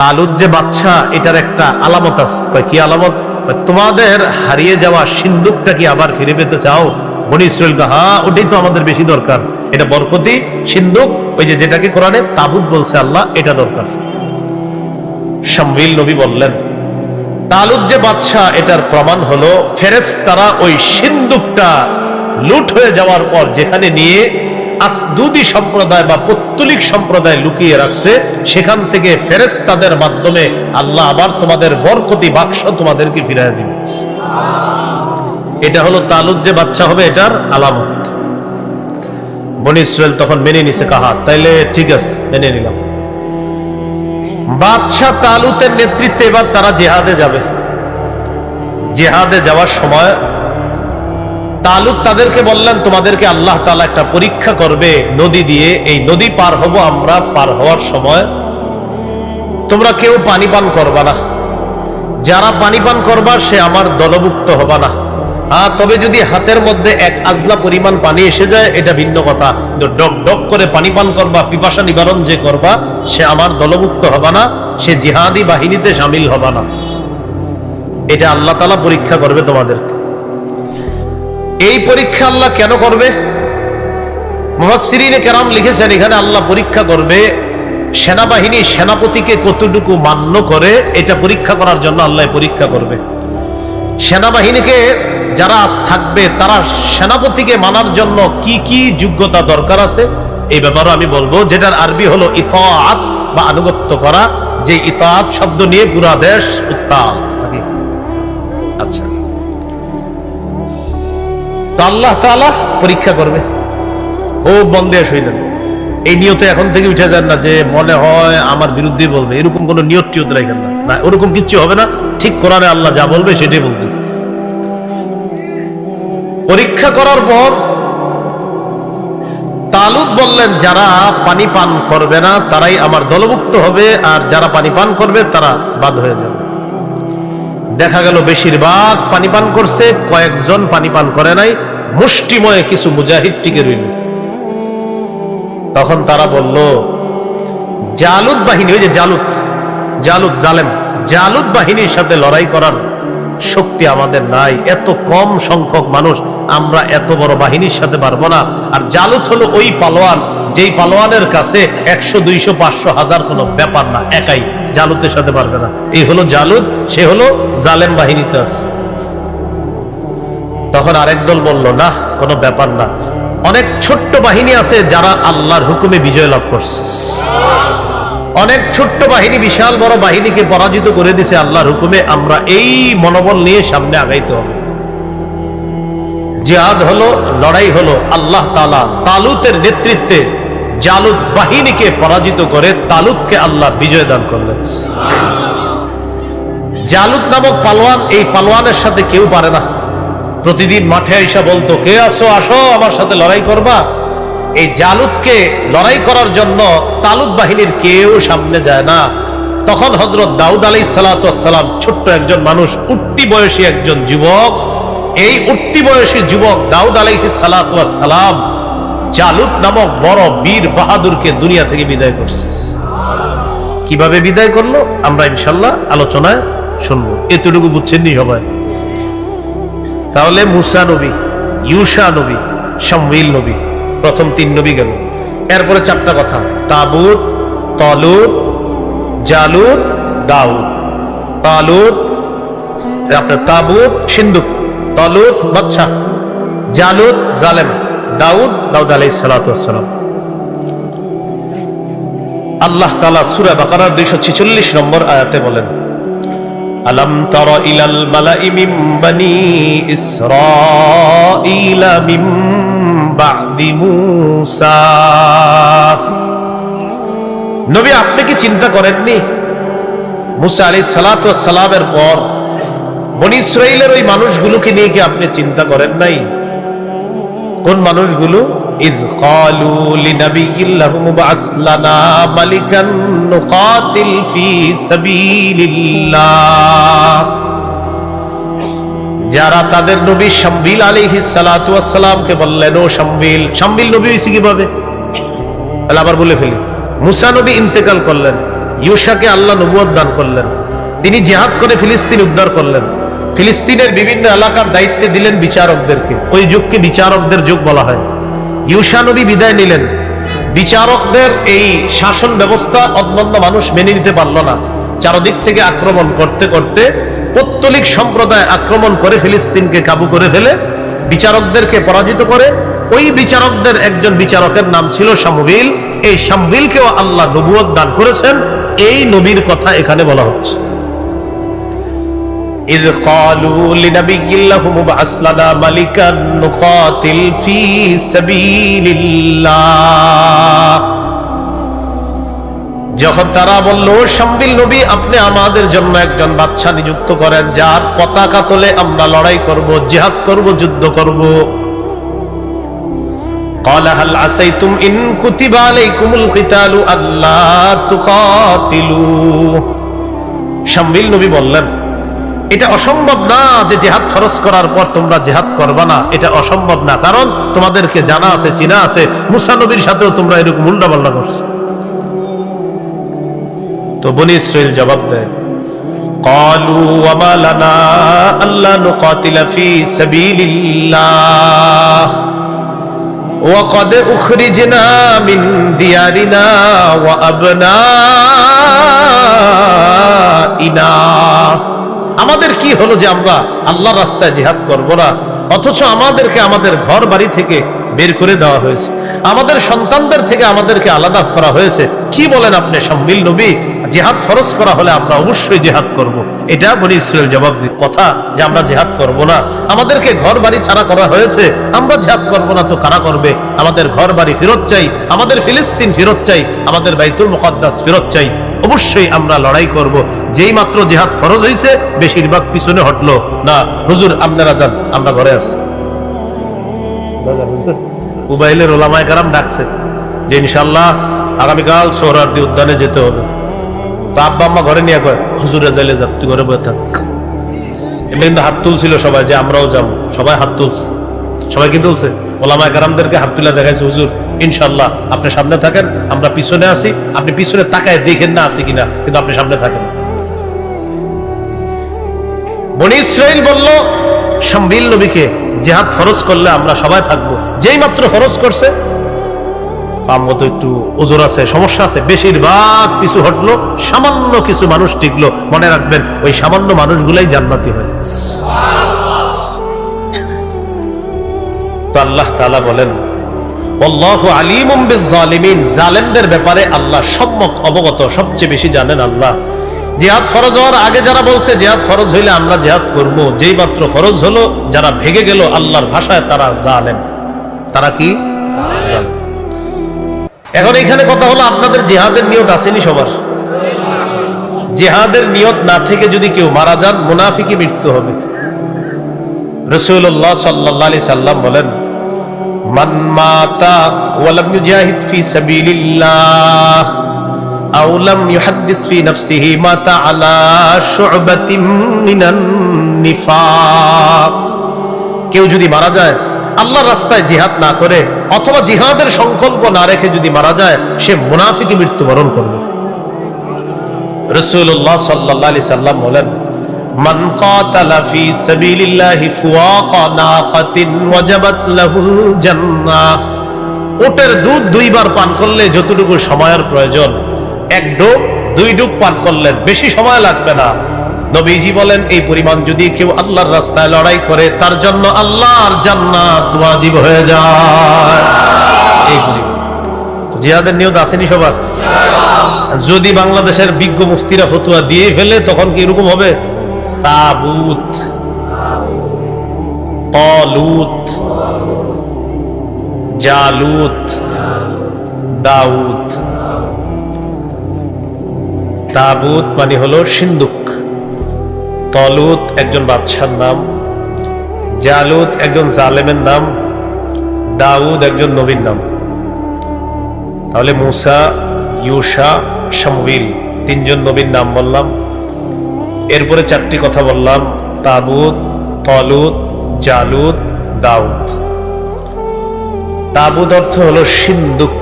তালুত যে বাচ্চা, এটার একটা আলামত আছে। কি আলামত? তোমাদের হারিয়ে যাওয়া সিন্দুকটা কি আবার ফিরে পেতে চাও? বনি ইসরাইল হ্যাঁ, ওটাই তো আমাদের বেশি দরকার। এটা বরকতি সিন্দুক, ওই যে যেটাকে কোরআনে তাবুত বলছে আল্লাহ, এটা দরকার। শামউইল নবী বললেন তালুত যে বাদশা, এটার প্রমাণ হলো ফেরেশতারা ওই সিন্দুকটা লুট হয়ে যাওয়ার পর যেখানে নিয়ে আসদুদি সম্প্রদায় বা পত্তলিক সম্প্রদায় লুকিয়ে রাখছে, সেখান থেকে ফেরেশতাদের মাধ্যমে আল্লাহ আবার তোমাদের বরকতি বাক্স তোমাদেরকে ফিরিয়ে দিবে। এটা হলো তালুত যে বাচ্চা হবে, এটার আলামত। বনি ইসরাইল তখন মেনে নিছে, কাহা তাইলে ঠিক আছে, মেনে নিলাম। বাদশাহ তালুতের নেতৃত্বে এবার তারা জিহাদে যাবে। জিহাদে যাওয়ার সময় তালুত তাদেরকে বললেন, তোমাদেরকে আল্লাহ তাআলা একটা পরীক্ষা করবে নদী দিয়ে। এই নদী পার হব আমরা, পার হওয়ার সময় তোমরা কেউ পানি পান করবা না। যারা পানি পান করবা সে আমার দলভুক্ত হবা না। তবে যদি হাতের মধ্যে এক আজলা পরিমাণ পানি এসে যায়, এটা ভিন্ন কথা। ডক ডক করে পানি পান করবা, পিপাসা নিবারণ যে করবা, সে আমার দলভুক্ত হবা না, সে জিহাদি বাহিনীতে শামিল হবা না। এটা আল্লাহ তাআলা পরীক্ষা করবে তোমাদেরকে। এই পরীক্ষা আল্লাহ কেন করবে? মুফাসসিরিনে কেরাম লিখেছেন, এখানে আল্লাহ পরীক্ষা করবে সেনাবাহিনী সেনাপতিকে কতটুকু মান্য করে, এটা পরীক্ষা করার জন্য আল্লাহ পরীক্ষা করবে। সেনাবাহিনীকে যারা থাকবে তারা সেনাপতিকে মানার জন্য কি কি যোগ্যতা দরকার আছে, এই ব্যাপারে আমি বলবো, যেটার আরবি হলো ইতাআত বা আনুগত্য করা। যে ইতাআত শব্দ নিয়ে পুরা দেশ উত্তাল। আচ্ছা, তো আল্লাহ তাআলা পরীক্ষা করবে। ও বন্দে শুইলেন, এই নিয়তে এখন থেকে উঠে যান না যে মনে হয় আমার বিরুদ্ধে বলবে, এরকম কোন নিয়ত টিয়ত রাখেন না। না, ওরকম কিচ্ছু হবে না। ঠিক কোরআনে আল্লাহ যা বলবে সেটাই বলতেছে। পরীক্ষা করার পর তালুত বললেন, যারা পানি পান করবে না তারাই আমার দলভুক্ত হবে, আর যারা পানি পান করবে তারা বাদ হয়ে যাবে। দেখা গেল বেশিরভাগ পানি পান করছে, কয়েকজন পানি পান করে নাই। মুষ্টিময় কিছু মুজাহিদ টিকে রইল। তখন তারা বলল, জালুত বাহিনী, ওই যে জালুত জালেম, জালুত বাহিনীর সাথে লড়াই করার শক্তি আমাদের নাই। এত কম সংখ্যক মানুষ, আমরা এত বড় বাহিনীর সাথে পারবো না। আর জালুত হলো ওই পালোয়ান, যেই পালোয়ানের কাছে 100, 200, 500, 1000 কোনো ব্যাপার না, একাই জালুতের সাথে পারবে না। এই হলো জালুত, সে হলো জালেম বাহিনীতে আছে। তখন আরেক দল বলল, না কোনো ব্যাপার না, অনেক ছোট্ট বাহিনী আছে যারা আল্লাহর হুকুমে বিজয় লাভ করছে। অনেক ছোট্ট বাহিনী বিশাল বড় বাহিনীকে পরাজিত করে দিছে আল্লাহর হুকুমে। আমরা এই মনোবল নিয়ে সামনে আগাইতে হবে। জিহাদ হলো, লড়াই হলো। আল্লাহ তাআলা তালুতের নেতৃত্বে জালুত বাহিনীকে পরাজিত করে তালুতকে আল্লাহ বিজয় দান করলেন। জালুত নামক পালোয়ান, এই পালোয়ানের সাথে কেউ পারে না। প্রতিদিন মাঠে আইসা বলতো, কে আসো আসো আমার সাথে লড়াই করবা। এই জালুতকে লড়াই করার জন্য তালুত বাহিনীর কেউ সামনে যায় না। তখন হযরত দাউদ আলাইহিস সালাতু ওয়াস সালাম, ছোট্ট একজন মানুষ, উঠতি বয়সী একজন যুবক, এই উঠতি বয়সী যুবক দাউদ আলাইহিস সালাতু ওয়াস সালাম জালুত নামক বড় বীর বাহাদুরকে দুনিয়া থেকে বিদায় করছে। কিভাবে বিদায় করলো আমরা ইনশাআল্লাহ আলোচনায় শুনবো। এতটুকু বুঝছেন নি সবাই? তাহলে মুসা নবী, ইউশা নবী, শামউইল নবী, প্রথম 3 নবী গেল। এরপরে 4টা কথা: তাবুত, তালুত, জালুত, দাউদ। তালুত আপনার তাবুত সিন্দুক, তালুত বাদশা, জালুত জালেম, দাউদ আলাইহিস সালাতু ওয়াস সালাম। আল্লাহ তাআলা সূরা বাকারার 246 নম্বর আয়াতে বলেন, আলাম তারা ইলাল মালাই মিন বানি ইসরাঈলা মিন বা'দি মূসা। নবী, আপনি কি চিন্তা করেননি মুসা আলাইহিস সালাতু ওয়াস সালামের পর বনি ইসরাঈলের ওই মানুষগুলোকে নিয়ে কি আপনি চিন্তা করেন নাই? কোন মানুষগুলো? ইয ক্বালু লিনাবিয়্যিন লাহুম বা'স লানা মালিকান নুকাতিল ফি সাবিলিল্লাহ। যারা তাদের নবী শামউইল আলাইহিস সালাতু ওয়াস সালামকে বললেন, ও শামউইল নবী হইছে কিভাবে? তাহলে আবার বলে ফেলি, মুসা নবী ইন্তেকাল করলেন, ইউশাকে আল্লাহ নবুয়ত দান করলেন, তিনি জিহাদ করে ফিলিস্তিন উদ্ধার করলেন। ফিলিস্তিনের বিভিন্ন এলাকার দায়িত্বে দিলেন বিচারকদেরকে, ওই যুগকে বিচারকদের যুগ বলা হয়। ইউশা নবী বিদায় নিলেন, বিচারকদের এই শাসন ব্যবস্থা অন্যান্য মানুষ মেনে নিতে পারল না। চারদিক থেকে আক্রমণ করতে করতে পৌত্তলিক সম্প্রদায় আক্রমণ করে ফিলিস্তিনকে কাবু করে ফেলে, বিচারকদেরকে পরাজিত করে। ওই বিচারকদের একজন বিচারকের নাম ছিল শামুইল। এই শামুইলকেও আল্লাহ নবুয়ত দান করেছেন। এই নবীর কথা এখানে বলা হচ্ছে। إذ قالوا لنبي لهم ابعث لنا ملكا نقاتل في سبيل الله, যখন তারা বলল শামবিল নবী আপনি আমাদের জন্য একজন বাদশা নিযুক্ত করেন, যার পতাকা তোলে আমরা লড়াই করব, জিহাদ করব, যুদ্ধ করব। قال هل عسيتم إن كتب عليكم القتال ألا تقاتلوا, শামবিল নবী বললেন এটা অসম্ভব না যে জিহাদ ফরজ করার পর তোমরা জিহাদ করবা না, এটা অসম্ভব না, কারণ তোমাদেরকে জানা আছে, চিনা আছে, মুসা নবীর সাথেও তোমরা এরকম উল্টাপাল্টা করছো। তো বনি ইসরাইল জবাব দেয়, قالوا وما لنا ألا نقاتل في سبيل الله وقد أخرجنا من ديارنا وأبنائنا, আমাদের কি হলো যে আমরা আল্লাহর রাস্তায় জিহাদ করব না, অথচ আমাদেরকে আমাদের ঘর বাড়ি থেকে বের করে দেওয়া হয়েছে, আমাদের সন্তানদের থেকে আমাদেরকে আলাদা করা হয়েছে। কি বলেন আপনি শামবিল নবী, জিহাদ ফরজ করা হলে আমরা অবশ্যই জিহাদ করব। এটা বনি ইসরাইল জবাব দিল, কথা যে আমরা জিহাদ করব না, আমাদেরকে ঘর বাড়ি ছাড়া করা হয়েছে, আমরা জিহাদ করব না তো কারা করবে? আমাদের ঘর বাড়ি ফেরত চাই, আমাদের ফিলিস্তিন ফেরত চাই, আমাদের বাইতুল মুকাদ্দাস ফেরত চাই, অবশ্যই আমরা লড়াই করব। যেই মাত্র জিহাদ ফরজ হয়েছে বেশিরভাগ পিছনে হটলো, না হুজুর আপনারা যান, আমরা ঘরে আছি। উবাইলের ওলামায়ে কেরাম ডাকছে যে ইনশাআল্লাহ আগামীকাল সোহরাওয়ার্দী উদ্যানে যেতে হবে। তো আব্বা আম্মা ঘরে নিয়ে কয় হুজুরে যাইলে যাক, তুই ঘরে বসে থাক। এমনি কিন্তু হাত তুলছিল সবাই যে আমরাও যাবো, সবাই হাত তুলছে, সবাই কি তুলছে? ওলামায়ে কেরামদেরকে হাত তুলে দেখাইছে, হুজুর ইনশাআল্লাহ আপনি সামনে থাকেন, আমরা পিছনে আছি, আপনি পিছনে তাকায় দেখেন না আছি কিনা, কিন্তু আপনি সামনে থাকেন। বনি ইসরাইল বলল শামবিল নবীকে জিহাদ ফরজ করলে আমরা সবাই থাকবো। যেই মাত্র ফরজ করছে, আমগো তো একটু ওজোর আছে, সমস্যা আছে, বেশিরভাগ পিছু হটলো, সামান্য কিছু মানুষ টিকলো। মনে রাখবেন ওই সামান্য মানুষগুলাই জান্নাতি হয়। তো আল্লাহ তাআলা বলেন আল্লাহু আলিমুম বিজ-জালিমিন, জালেমদের ব্যাপারে আল্লাহ সম্যক অবগত, সবচেয়ে বেশি জানেন আল্লাহ। জিহাদ ফরজ হওয়ার আগে যারা বলছে জিহাদ ফরজ হইলে আমরা জিহাদ করব, যেই মাত্র ফরজ হলো যারা ভেগে গেল, আল্লাহর ভাষায় তারা জালেম। তারা কি জালেম? এখন এখানে কথা হলো আপনাদের জিহাদের নিয়ত আসেনি সবার? জিহাদের নিয়ত না থেকে যদি কেউ মারা যান মুনাফিকি মৃত্যু হবে। রাসূলুল্লাহ সাল্লাল্লাহু আলাইহি সাল্লাম বলেন মান মাতা ওয়া লাম ইউজাহিদ ফি সাবিলিল্লাহ আও লাম ইউহাদ্দিস ফি নাফসিহি মাতা আলা শু'বাতিন মিনান নিফাক, কেউ যদি মারা যায় আল্লাহর রাস্তায় জিহাদ না করে অথবা জিহাদের সংকল্প না রেখে যদি মারা যায়, সে মুনাফিকি মৃত্যুবরণ করবে। রাসূলুল্লাহ সাল্লাল্লাহু আলাইহি সাল্লাম বলেন মান কাতালা ফি সাবিলিল্লাহি ফুওয়াকা নাকাতিন ওয়াজাবাত লাহুল জান্নাহ, ওটের দুধ দুইবার পান করলে যতটুকু সময়ের প্রয়োজন, এক ডোব দুই ডুব পান করলে বেশি সময় লাগবে না। নবীজি বলেন এই পরিমাণ যদি কেউ আল্লাহর রাস্তায় লড়াই করে তার জন্য আল্লাহর জান্নাত ওয়াজিব হয়ে যায়। এই পরিমাণ জিহাদের নিয়ত আসেনি সবার? যদি বাংলাদেশের বিজ্ঞ মুফতিরা ফতোয়া দিয়ে ফেলে তখন কি এরকম হবে? তাবুত, তালুত, জালুত, দাউদ। তাবুত মানে হলো সিন্দুক, তালুত একজন বাদশার নাম, জালুত একজন জালেমের নাম, দাউদ একজন নবীর নাম। তাহলে মুসা, ইউশা, শামুইল তিনজন নবীর নাম বললাম। এরপরে চারটি কথা বললাম, তাবুত, তালুত, জালুত, দাউদ। তাবুত অর্থ হলো সিন্দুক।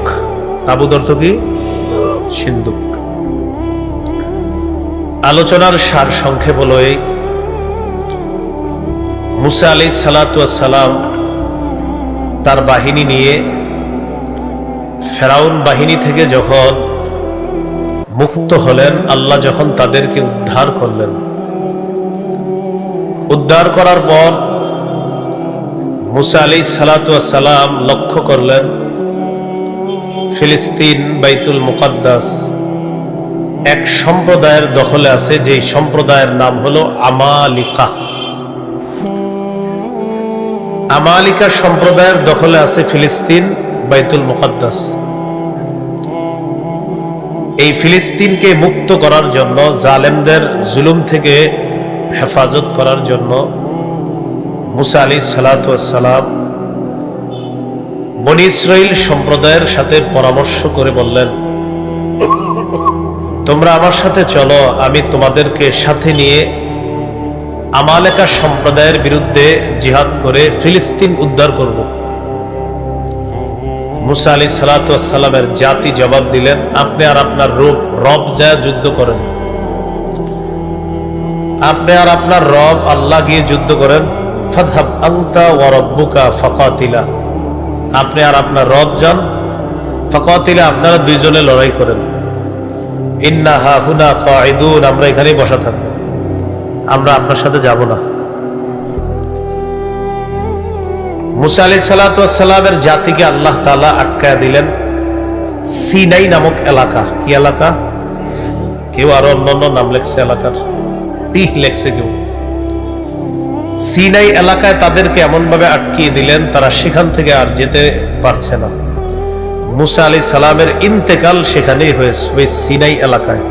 তাবুত অর্থ কি? সিন্দুক। আলোচনার সার সংক্ষেপ হলো এই, মুসা আলাইহিস সালাতু ওয়াস সালাম তার বাহিনী নিয়ে ফেরাউন বাহিনী থেকে যখন মুক্ত হলেন, আল্লাহ যখন তাদেরকে উদ্ধার করলেন, উদ্ধার করার পর মুসা আলাইহিস সালাতু ওয়াস সালাম লক্ষ্য করলেন ফিলিস্তিন বাইতুল মুকাদ্দাস এক সম্প্রদায়ের দখলে আছে, যে সম্প্রদায়ের নাম হলো আমালিকা। আমালিকা সম্প্রদায়ের দখলে আছে ফিলিস্তিন বাইতুল মুকাদ্দাস। এই ফিলিস্তিনকে মুক্ত করার জন্য, জালেমদের জুলুম থেকে হেফাজত করার জন্য মুসা আলাইহিস সালাতু ওয়াস সালাম বনী ইসরাইল সম্প্রদায়ের সাথে পরামর্শ করে বললেন, তোমরা আমার সাথে চলো, আমি তোমাদেরকে সাথে নিয়ে আমালেকা সম্প্রদায়ের বিরুদ্ধে জিহাদ করে ফিলিস্তিন উদ্ধার করব। মুসা আলাইহিস সালাতু ওয়াস সালামের জাতি জবাব দিলেন, আপনি আর আপনার রব যা যুদ্ধ করেন, আপনি আর আপনার রব আল্লাহ গিয়ে যুদ্ধ করেন। ফাযহাব আনতা ওয়া রাব্বুকা ফাকাতিলা, আপনি আর আপনার রব যান, ফাকাতিলা, আপনারা দুইজনে লড়াই করেন। ইন্না হাহুনা কাঈদুন, আমরা এখানেই বসা থাকব, আমরা আপনার সাথে যাব না। মুসা আলাইহিস সালাতু ওয়াস সালামের জাতিকে আল্লাহ তাআলা আটকায়া দিলেন সিনাই নামক এলাকা। কি এলাকা? কেউ আরো অন্যান্য নাম লেখছে এলাকার, টিহ লেখছে কেউ। সিনাই এলাকায় তাদেরকে এমন ভাবে আটকিয়ে দিলেন, তারা সেখান থেকে আর যেতে পারছে না। মুসা আলাইহিস সালামের ইন্তেকাল সেখানেই হয়েছে, ওই সিনাই এলাকায়।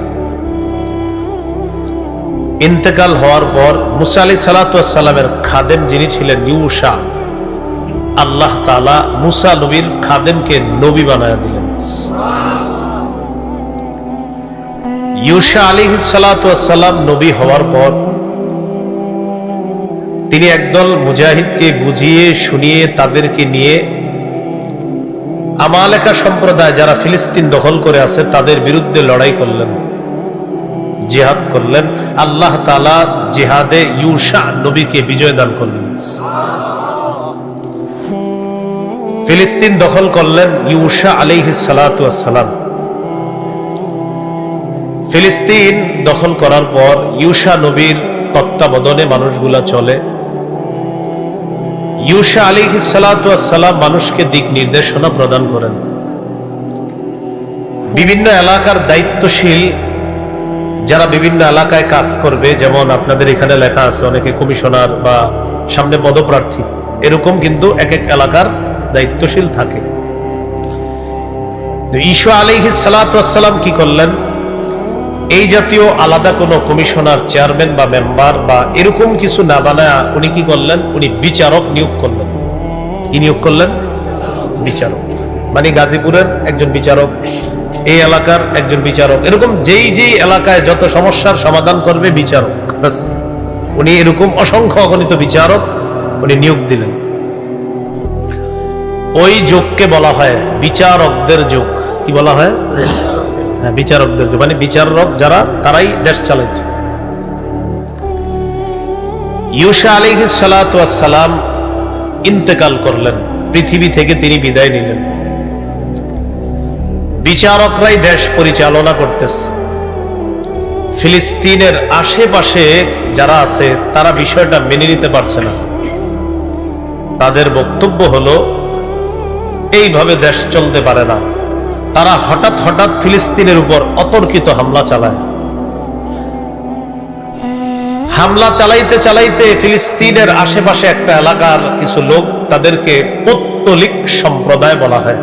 ইন্তেকাল হওয়ার পর মুসা আলাইহিস সালাতু ওয়াস সালামের খাদেম যিনি ছিলেন ইউশা, আল্লাহ তাআলা মুসা নবীর খাদেমকে নবী বানায়া দিলেন। ইউশা আলাইহিস সালাতু ওয়াস সালাম নবী হওয়ার পর তিনি একদল মুজাহিদকে বুঝিয়ে শুনিয়ে তাদেরকে নিয়ে আমালেকা সম্প্রদায় যারা ফিলিস্তিন দখল করে আছে তাদের বিরুদ্ধে লড়াই করলেন, জিহাদ করলেন। আল্লাহ তাআলা জিহাদে ইউশা নবীকে বিজয় দান করলেন। ফিলিস্তিন দখল করলেন ইউশা আলাইহিস সালাতু ওয়াস সালাম। ফিলিস্তিন দখল করার পর ইউশা নবীর তত্ত্বাবধানে মানুষগুলা চলে। ইউশা আলাইহিস সালাতু ওয়াস সালাম মানুষকে দিক নির্দেশনা প্রদান করেন। বিভিন্ন এলাকার দায়িত্বশীল যারা বিভিন্ন এলাকায় কাজ করবে, যেমন আপনাদের এখানে লেখা আছে অনেকে কমিশনার বা সামনে পদপ্রার্থী, এরকম কিন্তু এক এক এলাকার দায়িত্বশীল থাকে। ঈসা আলাইহিস সালাতু ওয়াস সালাম কি করলেন, এই জাতীয় আলাদা কোনো কমিশনার, চেয়ারম্যান বা মেম্বার বা এরকম কিছু না বানায় উনি কি করলেন, উনি বিচারক নিয়োগ করলেন। কি নিয়োগ করলেন? বিচারক। মানে গাজীপুরের একজন বিচারক, এই এলাকার একজন বিচারক, এরকম যেই যেই এলাকায় যত সমস্যার সমাধান করবে বিচারক, ব্যাস উনি এরকম অসংখ্য অগণিত বিচারক উনি নিয়োগ দিলেন। ওই যুগকে বলা হয় বিচারকদের যুগ। কি বলা হয়? হ্যাঁ, বিচারকদের যুগ, মানে বিচারক যারা, তারাই দেশ চালাইত। ইউশা আলাইহিস সালাতু ওয়াস সালাম ইন্তেকাল করলেন, পৃথিবী থেকে তিনি বিদায় নিলেন। বিচারকরাই দেশ পরিচালনা করতেছে। ফিলিস্তিনের আশেপাশে যারা আছে তারা বিষয়টা মেনে নিতে পারছে না। তাদের বক্তব্য হলো এইভাবে দেশ চলতে পারে না। তারা হঠাৎ হঠাৎ ফিলিস্তিনের উপর অতর্কিত হামলা চালায়। হামলা চালাইতে চালাইতে ফিলিস্তিনের আশেপাশে একটা এলাকার কিছু লোক, তাদেরকে পৌত্তলিক সম্প্রদায় বলা হয়,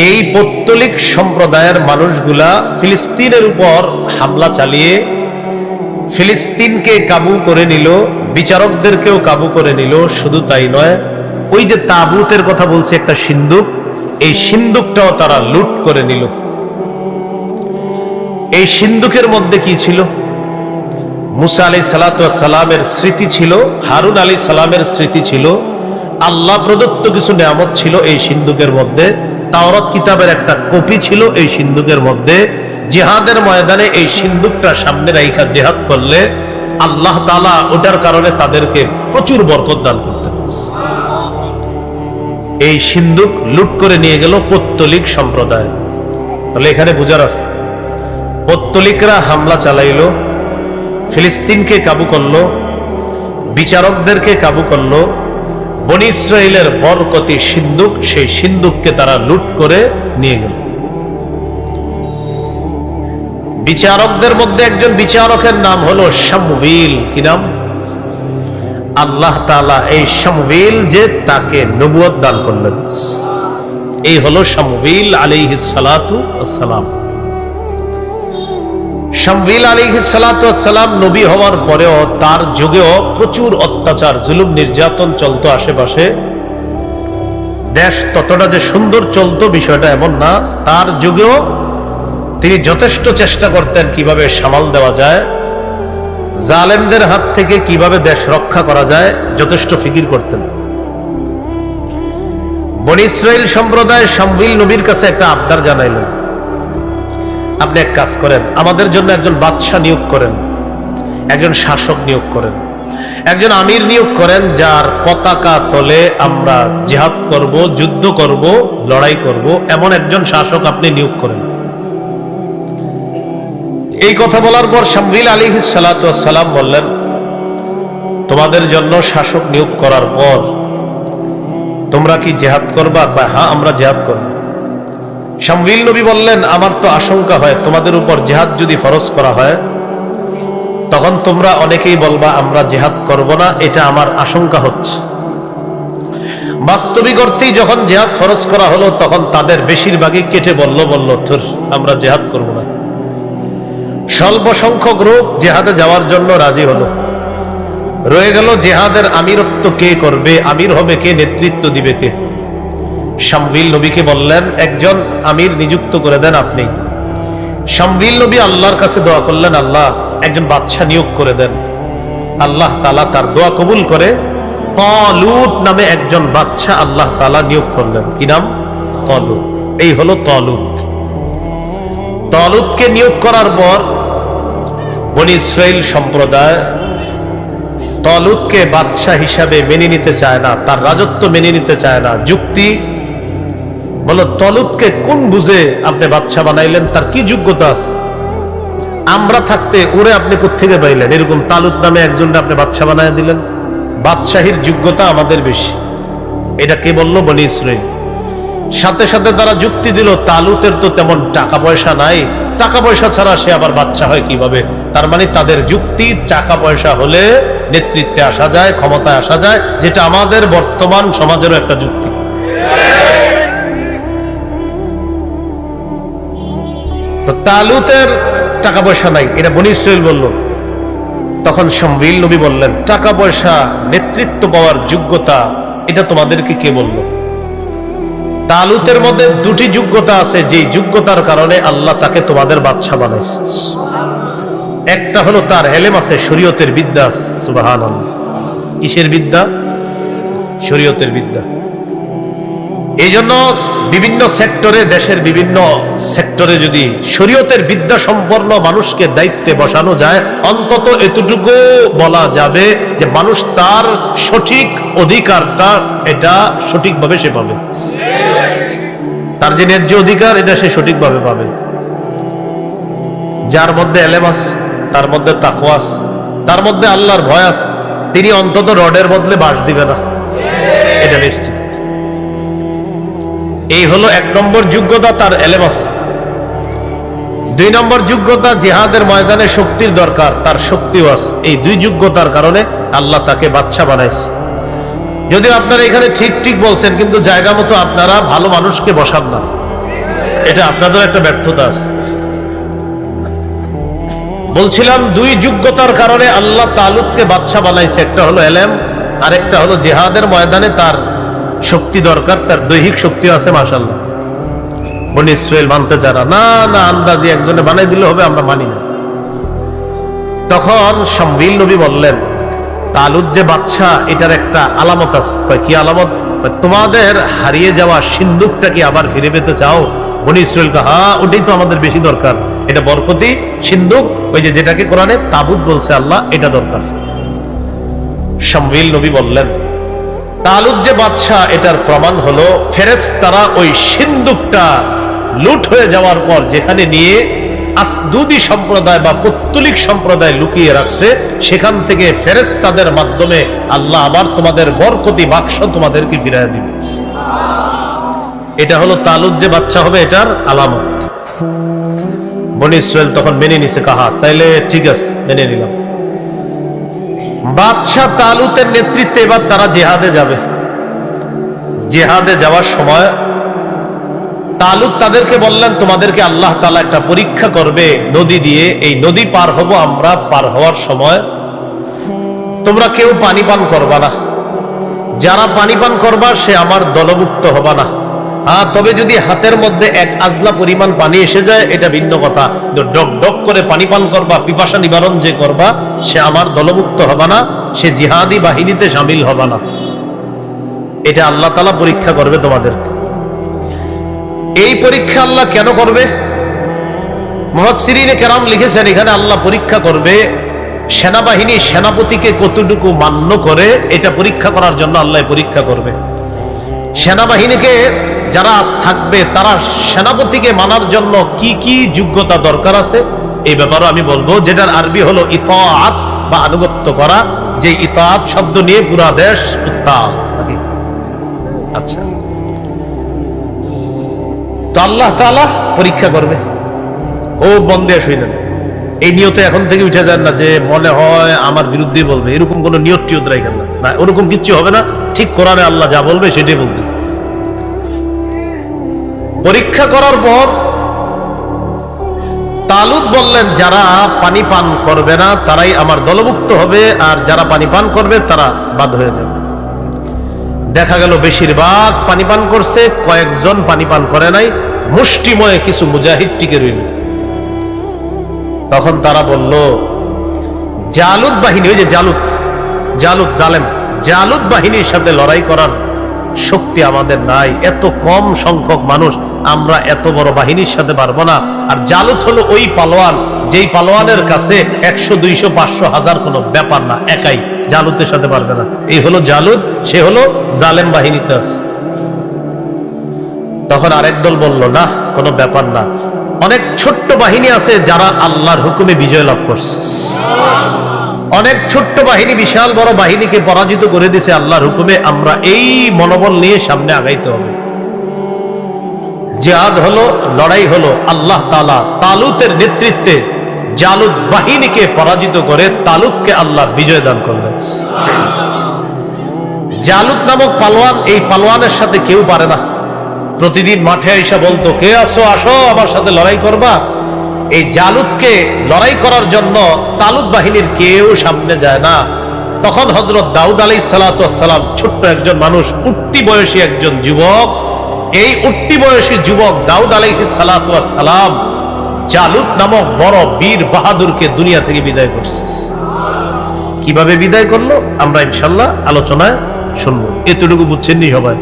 এই পৌত্তলিক সম্প্রদায়ের মানুষগুলা ফিলিস্তিনের উপর হামলা চালিয়ে ফিলিস্তিনকে কাবু করে নিল, বিচারকদেরকেও কাবু করে নিল। শুধু তাই নয়, ওই যে তাবুতের কথা বলছে একটা সিন্দুক, এই সিন্দুকটাও তারা লুট করে নিল। এই সিন্দুকের মধ্যে কি ছিল? মুসা আলাইহিস সালাতু ওয়াস সালামের স্মৃতি ছিল, হারুন আলাইহিস সালামের স্মৃতি ছিল, আল্লাহ প্রদত্ত কিছু নিয়ামত ছিল এই সিন্দুকের মধ্যে। তাওরাত কিতাবের একটা কপি ছিল এই সিন্দুকের মধ্যে। জিহাদের ময়দানে এই সিন্দুকটা সামনে রাইখা জিহাদ করলে আল্লাহ তাআলা ওটার কারণে তাদেরকে প্রচুর বরকত দান করতেন। এই সিন্দুক লুট করে নিয়ে গেল পৌত্তলিক সম্প্রদায়। তাহলে এখানে বুঝার আছে, পৌত্তলিকরা হামলা চালাইলো, ফিলিস্তিনকে কাবু করলো, বিচারকদেরকে কাবু করলো। বনী ইসরাইলের বরকতি সিন্দুক, সেই সিন্দুককে তারা লুট করে নিয়ে গেল। বিচারকদের মধ্যে একজন বিচারকের নাম হলো শামউইল। কি নাম? আল্লাহ তাআলা এই শামউইল যে তাকে নবুয়ত দান করলেন, এই হলো শামউইল আলাইহিস সালাতু ওয়াস সালাম। শামউইল আলাইহিস সালাতু ওয়াস সালাম নবী হওয়ার পরেও তার যুগেও প্রচুর অত্যাচার, জুলুম, নির্যাতন চলতো আশেপাশে। দেশ ততটা যে সুন্দর চলতো বিষয়টা এমন না। তার যুগেও তিনি যথেষ্ট চেষ্টা করতেন কিভাবে সামাল দেওয়া যায়, জালেমদের হাত থেকে কিভাবে দেশ রক্ষা করা যায়, যথেষ্ট ফিকির করতেন। বনী ইসরাইল সম্প্রদায় শামউইল নবীর কাছে একটা আবদার জানাইলেন, আপনি এক কাজ করেন, আমাদের জন্য একজন বাদশা নিয়োগ করেন, একজন শাসক নিয়োগ করেন, একজন আমির নিয়োগ করেন, যার পতাকা তলে আমরা জিহাদ করব, যুদ্ধ করব, লড়াই করব, এমন একজন শাসক আপনি নিয়োগ করেন। এই কথা বলার পর শামউইল আলাইহিস সালাতু ওয়াস সালাম বললেন, তোমাদের জন্য শাসক নিয়োগ করার পর তোমরা কি জিহাদ করবা? হ্যাঁ, আমরা জিহাদ করব। শামউইল নবী বললেন, আমার তো আশঙ্কা হয় তোমাদের উপর জিহাদ যদি ফরজ করা হয় তখন তোমরা অনেকেই বলবা আমরা জিহাদ করব না, এটা আমার আশঙ্কা হচ্ছে। বাস্তবিক অর্থেই যখন জিহাদ ফরজ করা হলো তখন তাদের বেশিরভাগই কেটে বলল ধুর, আমরা জিহাদ করব না। স্বল্প সংখ্যক লোক জিহাদে যাওয়ার জন্য রাজি হলো। রয়ে গেল জিহাদের আমিরত্ব কে করবে, আমির হবে কে, নেতৃত্ব দিবে কে? শামউইল নবীকে বললেন, একজন আমির নিযুক্ত করে দেন আপনি। শামউইল নবী আল্লাহর কাছে দোয়া করলেন, আল্লাহ একজন বাদশা নিয়োগ করে দেন। আল্লাহ তাআলা তার দোয়া কবুল করে তালুত নামে একজন বাদশা আল্লাহ তাআলা নিয়োগ করলেন। কি নাম? তালুত। এই হলো তালুত। তালুতকে নিয়োগ করার পর বনী ইসরাইল সম্প্রদায় তালুতকে বাদশা হিসাবে মেনে নিতে চায় না, তার রাজত্ব মেনে নিতে চায় না। যুক্তি বলো, তালুতকে কোন বুঝে আপনি বাদশা বানাইলেন? তার কি যোগ্যতা আছে? আমরা থাকতে ওরে আপনি কোত্থেকে পাইলেন? এরকম তালুত নামে একজনকে আপনি বাদশা বানায় দিলেন। বাদশাহীর যোগ্যতা আমাদের বেশি। এটা কে বলল? বনী ইসরাইল। সাথে সাথে তারা যুক্তি দিল, তালুতের তো তেমন টাকা পয়সা নাই, টাকা পয়সা ছাড়া সে আবার বাদশা হয় কিভাবে? তার মানে তাদের যুক্তি, টাকা পয়সা হলে নেতৃত্বে আসা যায়, ক্ষমতায় আসা যায়, যেটা আমাদের বর্তমান সমাজেরও একটা যুক্তি। তো তালুতের টাকা পয়সা নাই, এটা বনী ইসরাইল বলল। তখন শামউইল নবী বললেন, টাকা পয়সা, নেতৃত্ব পাওয়ার যোগ্যতা, এটা তোমাদেরকে কে বলল? তালুতের মধ্যে দুটি যোগ্যতা আছে, যে যোগ্যতার কারণে আল্লাহ তাকে তোমাদের বাদশা বানাইছে। একটা হলো তার এলেম আছে, শরীয়তের বিদ্যা আছে। সুবহানাল্লাহ। কিসের বিদ্যা? শরীয়তের বিদ্যা। এই জন্য বিভিন্ন সেক্টরে, দেশের বিভিন্ন সেক্টরে যদি শরীয়তের বিদ্যা সম্পন্ন মানুষকে দায়িত্বে বসানো যায়, অন্তত এতটুকু বলা যাবে যে মানুষ তার সঠিক অধিকারটা এটা সঠিকভাবে সে পাবে। তার যে ন্যায্য অধিকার এটা সে সঠিকভাবে পাবে। যার মধ্যে এলেম আছে, তার মধ্যে তাকওয়া আছে, তার মধ্যে আল্লাহর ভয় আছে, তিনি অন্তত রডের বদলে বাঁশ দিবে না, এটা নিশ্চিত। এই হলো এক নম্বর যোগ্যতা, তার এলেম আছে। দুই নম্বর যোগ্যতা, জিহাদের ময়দানে শক্তির দরকার, তার শক্তিও আছে। এই দুই যোগ্যতার কারণে আল্লাহ তাকে বাদশা বানাইছে। যদিও আপনারা এখানে ঠিক ঠিক বলছেন, কিন্তু জায়গা মতো আপনারা ভালো মানুষকে বসান না, এটা আপনাদের একটা ব্যর্থতা আছে। বলছিলাম দুই যোগ্যতার কারণে আল্লাহ তালুতকে বাদশা বানাইছে। একটা হলো এলেম, আর একটা হলো জিহাদের ময়দানে তার শক্তি দরকার, তার দৈহিক শক্তি আছে। মাশাআল্লাহ। বনী ইসরাইল মানতে চায় না, না আন্দাজি একজনে বানাই দিলে হবে, আমরা মানি না। তখন শামউইল নবী বললেন, তালুত যে বাদশা, এটার একটা আলামত আছে। কি আলামত? তোমাদের হারিয়ে যাওয়া সিন্ধুকটা কি আবার ফিরে পেতে চাও? বনি ইসরাইল হ্যাঁ, ওটাই তো আমাদের বেশি দরকার। এটা বরকতি সিন্ধুক, ওই যে যেটাকে কোরআনে তাবুত বলছে আল্লাহ, এটা দরকার। শামউইল নবী বললেন, তালুত যে বাদশাহ, এটার প্রমাণ হলো ফেরেশতারা ওই সিন্ধুকটা লুট হয়ে যাওয়ার পর যেখানে নিয়ে আসদুদি সম্প্রদায় বা পৌত্তলিক সম্প্রদায় লুকিয়ে রাখছে, সেখান থেকে ফেরেশতাদের মাধ্যমে আল্লাহ আবার তোমাদের বরকতি বাক্স তোমাদেরকে ফিরিয়ে দিবে। এটা হলো তালুত যে বাদশা হবে, এটার আলামত। বনি ইসরাইল তখন মেনে নিছে, কাহা তাইলে ঠিক আছে, মেনে নিলাম। বাদশা তালুতের নেতৃত্বে এবার তারা জিহাদে যাবে। জিহাদে যাওয়ার সময় তালুত তাদেরকে বললেন, তোমাদেরকে আল্লাহ তাআলা একটা পরীক্ষা করবে নদী দিয়ে, এই নদী পার হব আমরা, পার হওয়ার সময় তোমরা কেউ পানি পান করবা না, যারা পানি পান করবা সে আমার দলভুক্ত হবা না। তবে যদি হাতের মধ্যে এক আজলা পরিমাণ পানি এসে যায় এটা ভিন্ন কথা, ডক ডক করে পানি পান করবা, পিপাসা নিবারণ যে করবা সে আমার দলভুক্ত হবা না, সে জিহাদি বাহিনীতে শামিল হবা না। এটা আল্লাহ তাআলা পরীক্ষা করবে তোমাদের। এই পরীক্ষা আল্লাহ কেন করবে? মুফাসসিরিনে কেরাম লিখেছেন, এখানে আল্লাহ পরীক্ষা করবে সেনাবাহিনী সেনাপতিকে কতটুকু মান্য করে, এটা পরীক্ষা করার জন্য আল্লাহ পরীক্ষা করবে। সেনাবাহিনীকে যারা থাকবে তারা সেনাপতিকে মানার জন্য কি কি যোগ্যতা দরকার আছে এই ব্যাপারে আমি বলবো, যেটার আরবি হলো ইতাআত বা আনুগত্য করা, যে ইতাআত শব্দ নিয়ে পুরা দেশ উত্তাল। আচ্ছা, তো আল্লাহ তাআলা পরীক্ষা করবে। ও বন্দে শুনলেন, এই নিয়তে এখন থেকে উঠে যান না যে মনে হয় আমার বিরুদ্ধে বলবে, এরকম কোন নিয়ত টিয়ত রাখেন না, ওরকম কিচ্ছু হবে না। ঠিক কোরআনে আল্লাহ যা বলবে সেটাই বলতেছে। পরীক্ষা করার পর তালুত বললেন, যারা পানি পান করবে না তারাই আমার দলভুক্ত হবে, আর যারা পানি পান করবে তারা বাদ হয়ে যাবে। দেখা গেল বেশিরভাগ পানি পান করছে, কয়েকজন পানি পান করে নাই, মুষ্টিময় কিছু মুজাহিদ টিকে রইল। তখন তারা বলল, জালুত বাহিনী, ওই যে জালুত, জালুত জালেম, জালুত বাহিনীর সাথে লড়াই করার শক্তি আমাদের নাই, এত কম সংখ্যক মানুষ, আমরা এত বড় বাহিনীর সাথে পারবো না। আর জালুত হলো ওই পালোয়ান, যেই পালোয়ানের কাছে 100, 200, 500, 1000 কোনো ব্যাপার না, একাই জালুতের সাথে পারবে না। এই হলো জালুত, সে হলো জালেম বাহিনীতে আছে। তখন আরেক দল বলল, না কোনো ব্যাপার না, অনেক ছোট্ট বাহিনী আছে যারা আল্লাহর হুকুমে বিজয় লাভ করছে। অনেক ছোট্ট বাহিনী বিশাল বড় বাহিনীকে পরাজিত করে দিয়েছে আল্লাহর হুকুমে, আমরা এই মনোবল নিয়ে সামনে আগাইতে হবে। জিহাদ হলো, লড়াই হলো, আল্লাহ তাআলা তালুতের নেতৃত্বে জালুত বাহিনীকে পরাজিত করে তালুতকে আল্লাহ বিজয় দান করলেন। জালুত নামক পালোয়ান, এই পালোয়ানের সাথে কেউ পারে না। প্রতিদিন মাঠে আইসা বলতো, কে আসো আসো আমার সাথে লড়াই করবা। এই জালুতকে লড়াই করার জন্য তালুত বাহিনীর কেউ সামনে যায় না। তখন হযরত দাউদ আলাইহিস সালাতু ওয়াস সালাম, ছোট্ট একজন মানুষ, উঠতি বয়সী একজন যুবক, এই উঠতি বয়সী যুবক দাউদ আলাইহিস সালাতু ওয়াস সালাম জালুত নামক বড় বীর বাহাদুরকে দুনিয়া থেকে বিদায় করছে। কিভাবে বিদায় করলো আমরা ইনশাআল্লাহ আলোচনায় শুনবো, এতটুকু বুঝছেননি সবাই?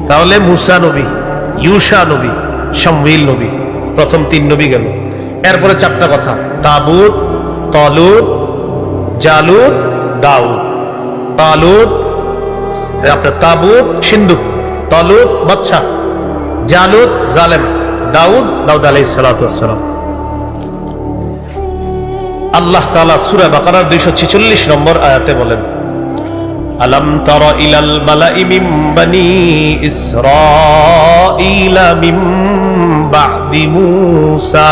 তাহলে মুসা নবী, ইউশা নবী, শামউইল নবী, প্রথম 3 নবী গেল। এরপরে 4টা কথা, তাবুত, তালুত, জালুত, দাউদ। তালুত আপনার তাবুত সিন্ধুক, তালুত বাদশা, জালুত জালেম, দাউদ আলাইহিস সালাতু ওয়াস সালাম। আল্লাহ তাআলা সূরা বাকারার 246 নম্বর আয়াতে বলেন, আলাম তারা ইলাল মালাই মিন বানি ইসরাঈলা মিন বা'দি মূসা।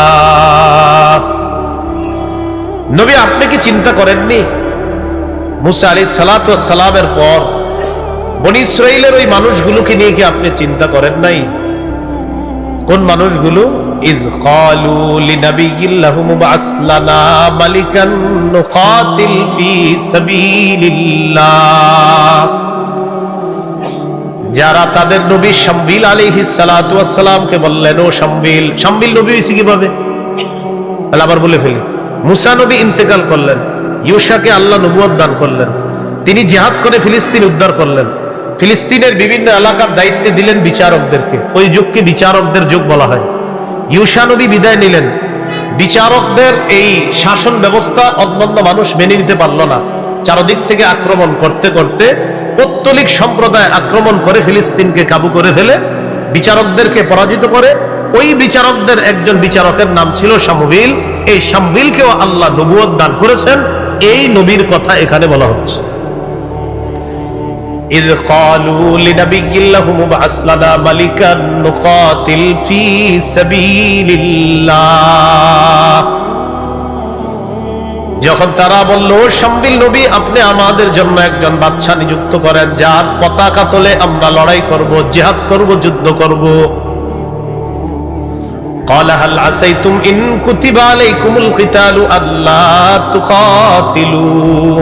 নবী আপনি কি চিন্তা করেননি মুসা আলাইহিস সালাতু ওয়াস সালামের পর বনি ইসরাঈলের ওই মানুষগুলোকে নিয়ে কি আপনি চিন্তা করেন নাই? কোন মানুষগুলো? ইয ক্বালু লিনাবিয়্যিন লাহু মুবআস লানা মালিকান নুকাতিল ফি সাবিলিল্লাহ, যারা তাদের নবী শামউইল আলাইহিস সালাতু ওয়াস সালামকে বললেন, ও শামউইল। শামউইল নবী হইছে কিভাবে? তাহলে আবার বলে ফেলি, মুসা নবী ইন্তেকাল করলেন, ইউশাকে আল্লাহ নবুয়ত দান করলেন, তিনি জিহাদ করে ফিলিস্তিন উদ্ধার করলেন। ফিলিস্তিনের বিভিন্ন এলাকার দায়িত্বে দিলেন বিচারকদেরকে। ওই যুগকে বিচারকদের যুগ বলা হয়। ইউসা নবী বিদায় নিলেন। বিচারকদের এই শাসন ব্যবস্থা অন্যান্য মানুষ মেনে নিতে পারল না। চারদিক থেকে আক্রমণ করতে করতে পৌত্তলিক সম্প্রদায় আক্রমণ করে ফিলিস্তিনকে কাবু করে ফেলে, বিচারকদেরকে পরাজিত করে। ওই বিচারকদের একজন বিচারকের নাম ছিল শামুইল। এই শামুইলকেও আল্লাহ নবুয়ত দান করেছেন। এই নবীর কথা এখানে বলা হচ্ছে। إذ قالوا لنبي لهم ابعث لنا ملكا نقاتل في سبيل الله, যখন তারা বলল শামবিল নবী আপনি আমাদের জন্য একজন বাদশা নিযুক্ত করেন যার পতাকা তলে আমরা লড়াই করব, জিহাদ করব, যুদ্ধ করব। قال هل عسيتم إن كتب عليكم القتال ألا تقاتلوا,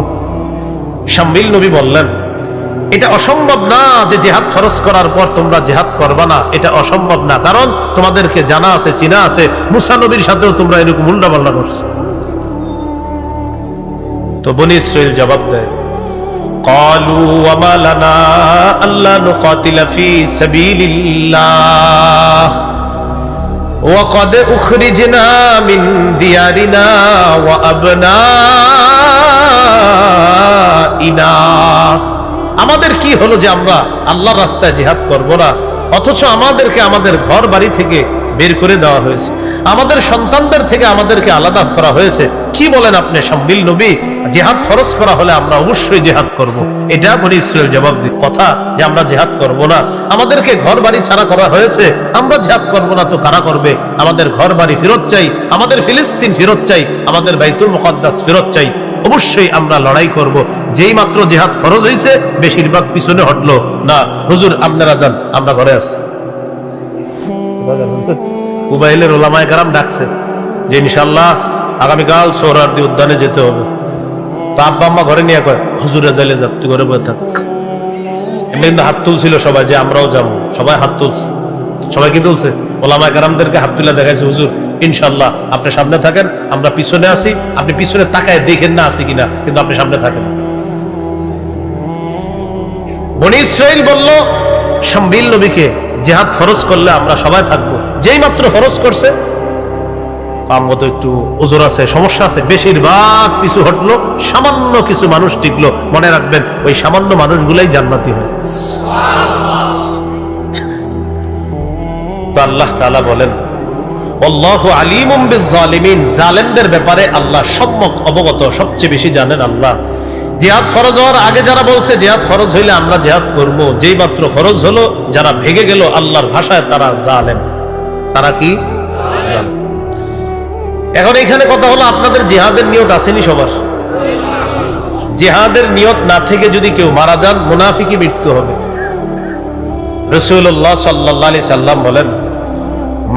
শামবিল নবী বললেন এটা অসম্ভব না যে জিহাদ ফরজ করার পর তোমরা জিহাদ করবা না, এটা অসম্ভব না, কারণ তোমাদেরকে জানা আছে, চিনা আছে, মুসা নবীর সাথেও তোমরা এরকম উল্টাপাল্টা করছো। তো বনী ইসরাইল জবাব দেয় ক্বালু ওয়া মা লানা আল্লা নুকাতিলা ফি সাবিলিল্লাহ ওয়া ক্বাদ উখরিজনা মিন দিয়ারিনা ওয়া আবনাইনা, আমাদের কি হলো যে আমরা আল্লাহর রাস্তায় জিহাদ করব না, অথচ আমাদেরকে আমাদের ঘর বাড়ি থেকে বের করে দেওয়া হয়েছে, আমাদের সন্তানদের থেকে আমাদেরকে আলাদা করা হয়েছে। কি বলেন আপনি শামবিল নবী? জিহাদ ফরজ করা হলে আমরা অবশ্যই জিহাদ করব। এটা বনী ইসরাইল জবাব দিল। কথা যে আমরা জিহাদ করব না, আমাদেরকে ঘর বাড়ি ছাড়া করা হয়েছে, আমরা জিহাদ করব না তো কারা করবে? আমাদের ঘর বাড়ি ফেরত চাই, আমাদের ফিলিস্তিন ফেরত চাই, আমাদের বাইতুল মুকদ্দাস ফেরত চাই, অবশ্যই আমরা লড়াই করব। যেই মাত্র জিহাদ ফরজ হয়েছে বেশিরভাগ পিছনে হটলো না, হুজুর আপনারা যান, আমরা ঘরে আসছি। উবাইলের ওলামায়ে কেরাম ডাকছে যে ইনশাআল্লাহ আগামীকাল সোহরাওয়ার্দী উদ্যানে যেতে হবে। তো আব্বা আম্মা ঘরে নিয়ে কয় হুজুরে যাইলে যা, তুই ঘরে বসে থাক। এমনি কিন্তু হাত তুলছিল সবাই যে আমরাও যাবো, সবাই হাত তুলছে। সবাই কি তুলছে? ওলামায়ে কেরামদেরকে হাত তুলে দেখাইছে, হুজুর ইনশাআল্লাহ আপনি সামনে থাকেন, আমরা পিছনে আছি, আপনি পিছনে তাকায় দেখেন না আছি কিনা, কিন্তু আপনি সামনে থাকেন। বনী ইসরাইল বলল শামবিল নবীকে জিহাদ ফরজ করলে আমরা সবাই থাকবো। যেই মাত্র ফরজ করছে আমগত একটু ওজোর আছে, সমস্যা আছে, বেশিরভাগ পিছু হটলো, সামান্য কিছু মানুষ টিকলো। মনে রাখবেন ওই সামান্য মানুষগুলাই জান্নাতি হয়। তো আল্লাহ তাআলা বলেন আল্লাহু আলিমুম বিজ-জালিমিন, জালেমদের ব্যাপারে আল্লাহ সম্যক অবগত, সবচেয়ে বেশি জানেন আল্লাহ। জিহাদ ফরজ হওয়ার আগে যারা বলছে জিহাদ ফরজ হইলে আমরা জিহাদ করব, যেই মাত্র ফরজ হলো যারা ভেগে গেল আল্লাহর ভাষায় তারা জালেম। তারা কি? জালেম। এখন এখানে কথা হলো আপনাদের জিহাদের নিয়ত আসেনি সবার? জিহাদের নিয়ত না থেকে যদি কেউ মারা যান মুনাফিকি মৃত্যু হবে। রাসূলুল্লাহ সাল্লাল্লাহু আলাইহি সাল্লাম বলেন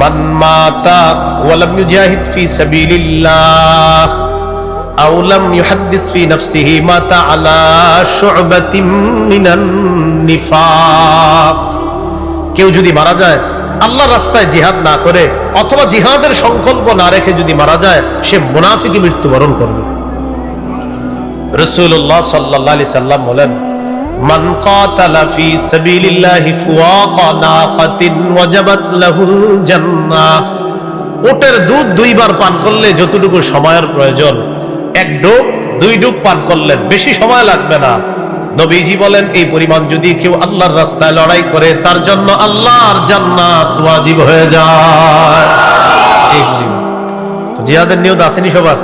মান মাতা ওয়া লাম ইউজাহিদ ফি সাবিলিল্লাহ আও লাম ইউহাদ্দিস ফি নাফসিহি মাতা আলা শু'বাতিন মিনান নিফাক, কেউ যদি মারা যায় আল্লাহর রাস্তায় জিহাদ না করে অথবা জিহাদের সংকল্প না রেখে যদি মারা যায় সে মুনাফিকি মৃত্যুবরণ করবে। রাসূলুল্লাহ সাল্লাল্লাহু আলাইহি সাল্লাম বলেন মান কাতালা ফি সাবিলিল্লাহি ফুওয়াকা নাকাতিন ওয়াজাবাত লাহুল জান্নাহ, ওটের দুধ দুইবার পান করলে যতটুকু সময়ের প্রয়োজন, এক ডোক দুই ডোক পান করলে বেশি সময় লাগবে না। নবীজি বলেন এই পরিমাণ যদি কেউ আল্লাহর রাস্তায় লড়াই করে তার জন্য আল্লাহর জান্নাত ওয়াজিব হয়ে যায়। এই জিহাদের নিয়ত আসেনি সবার?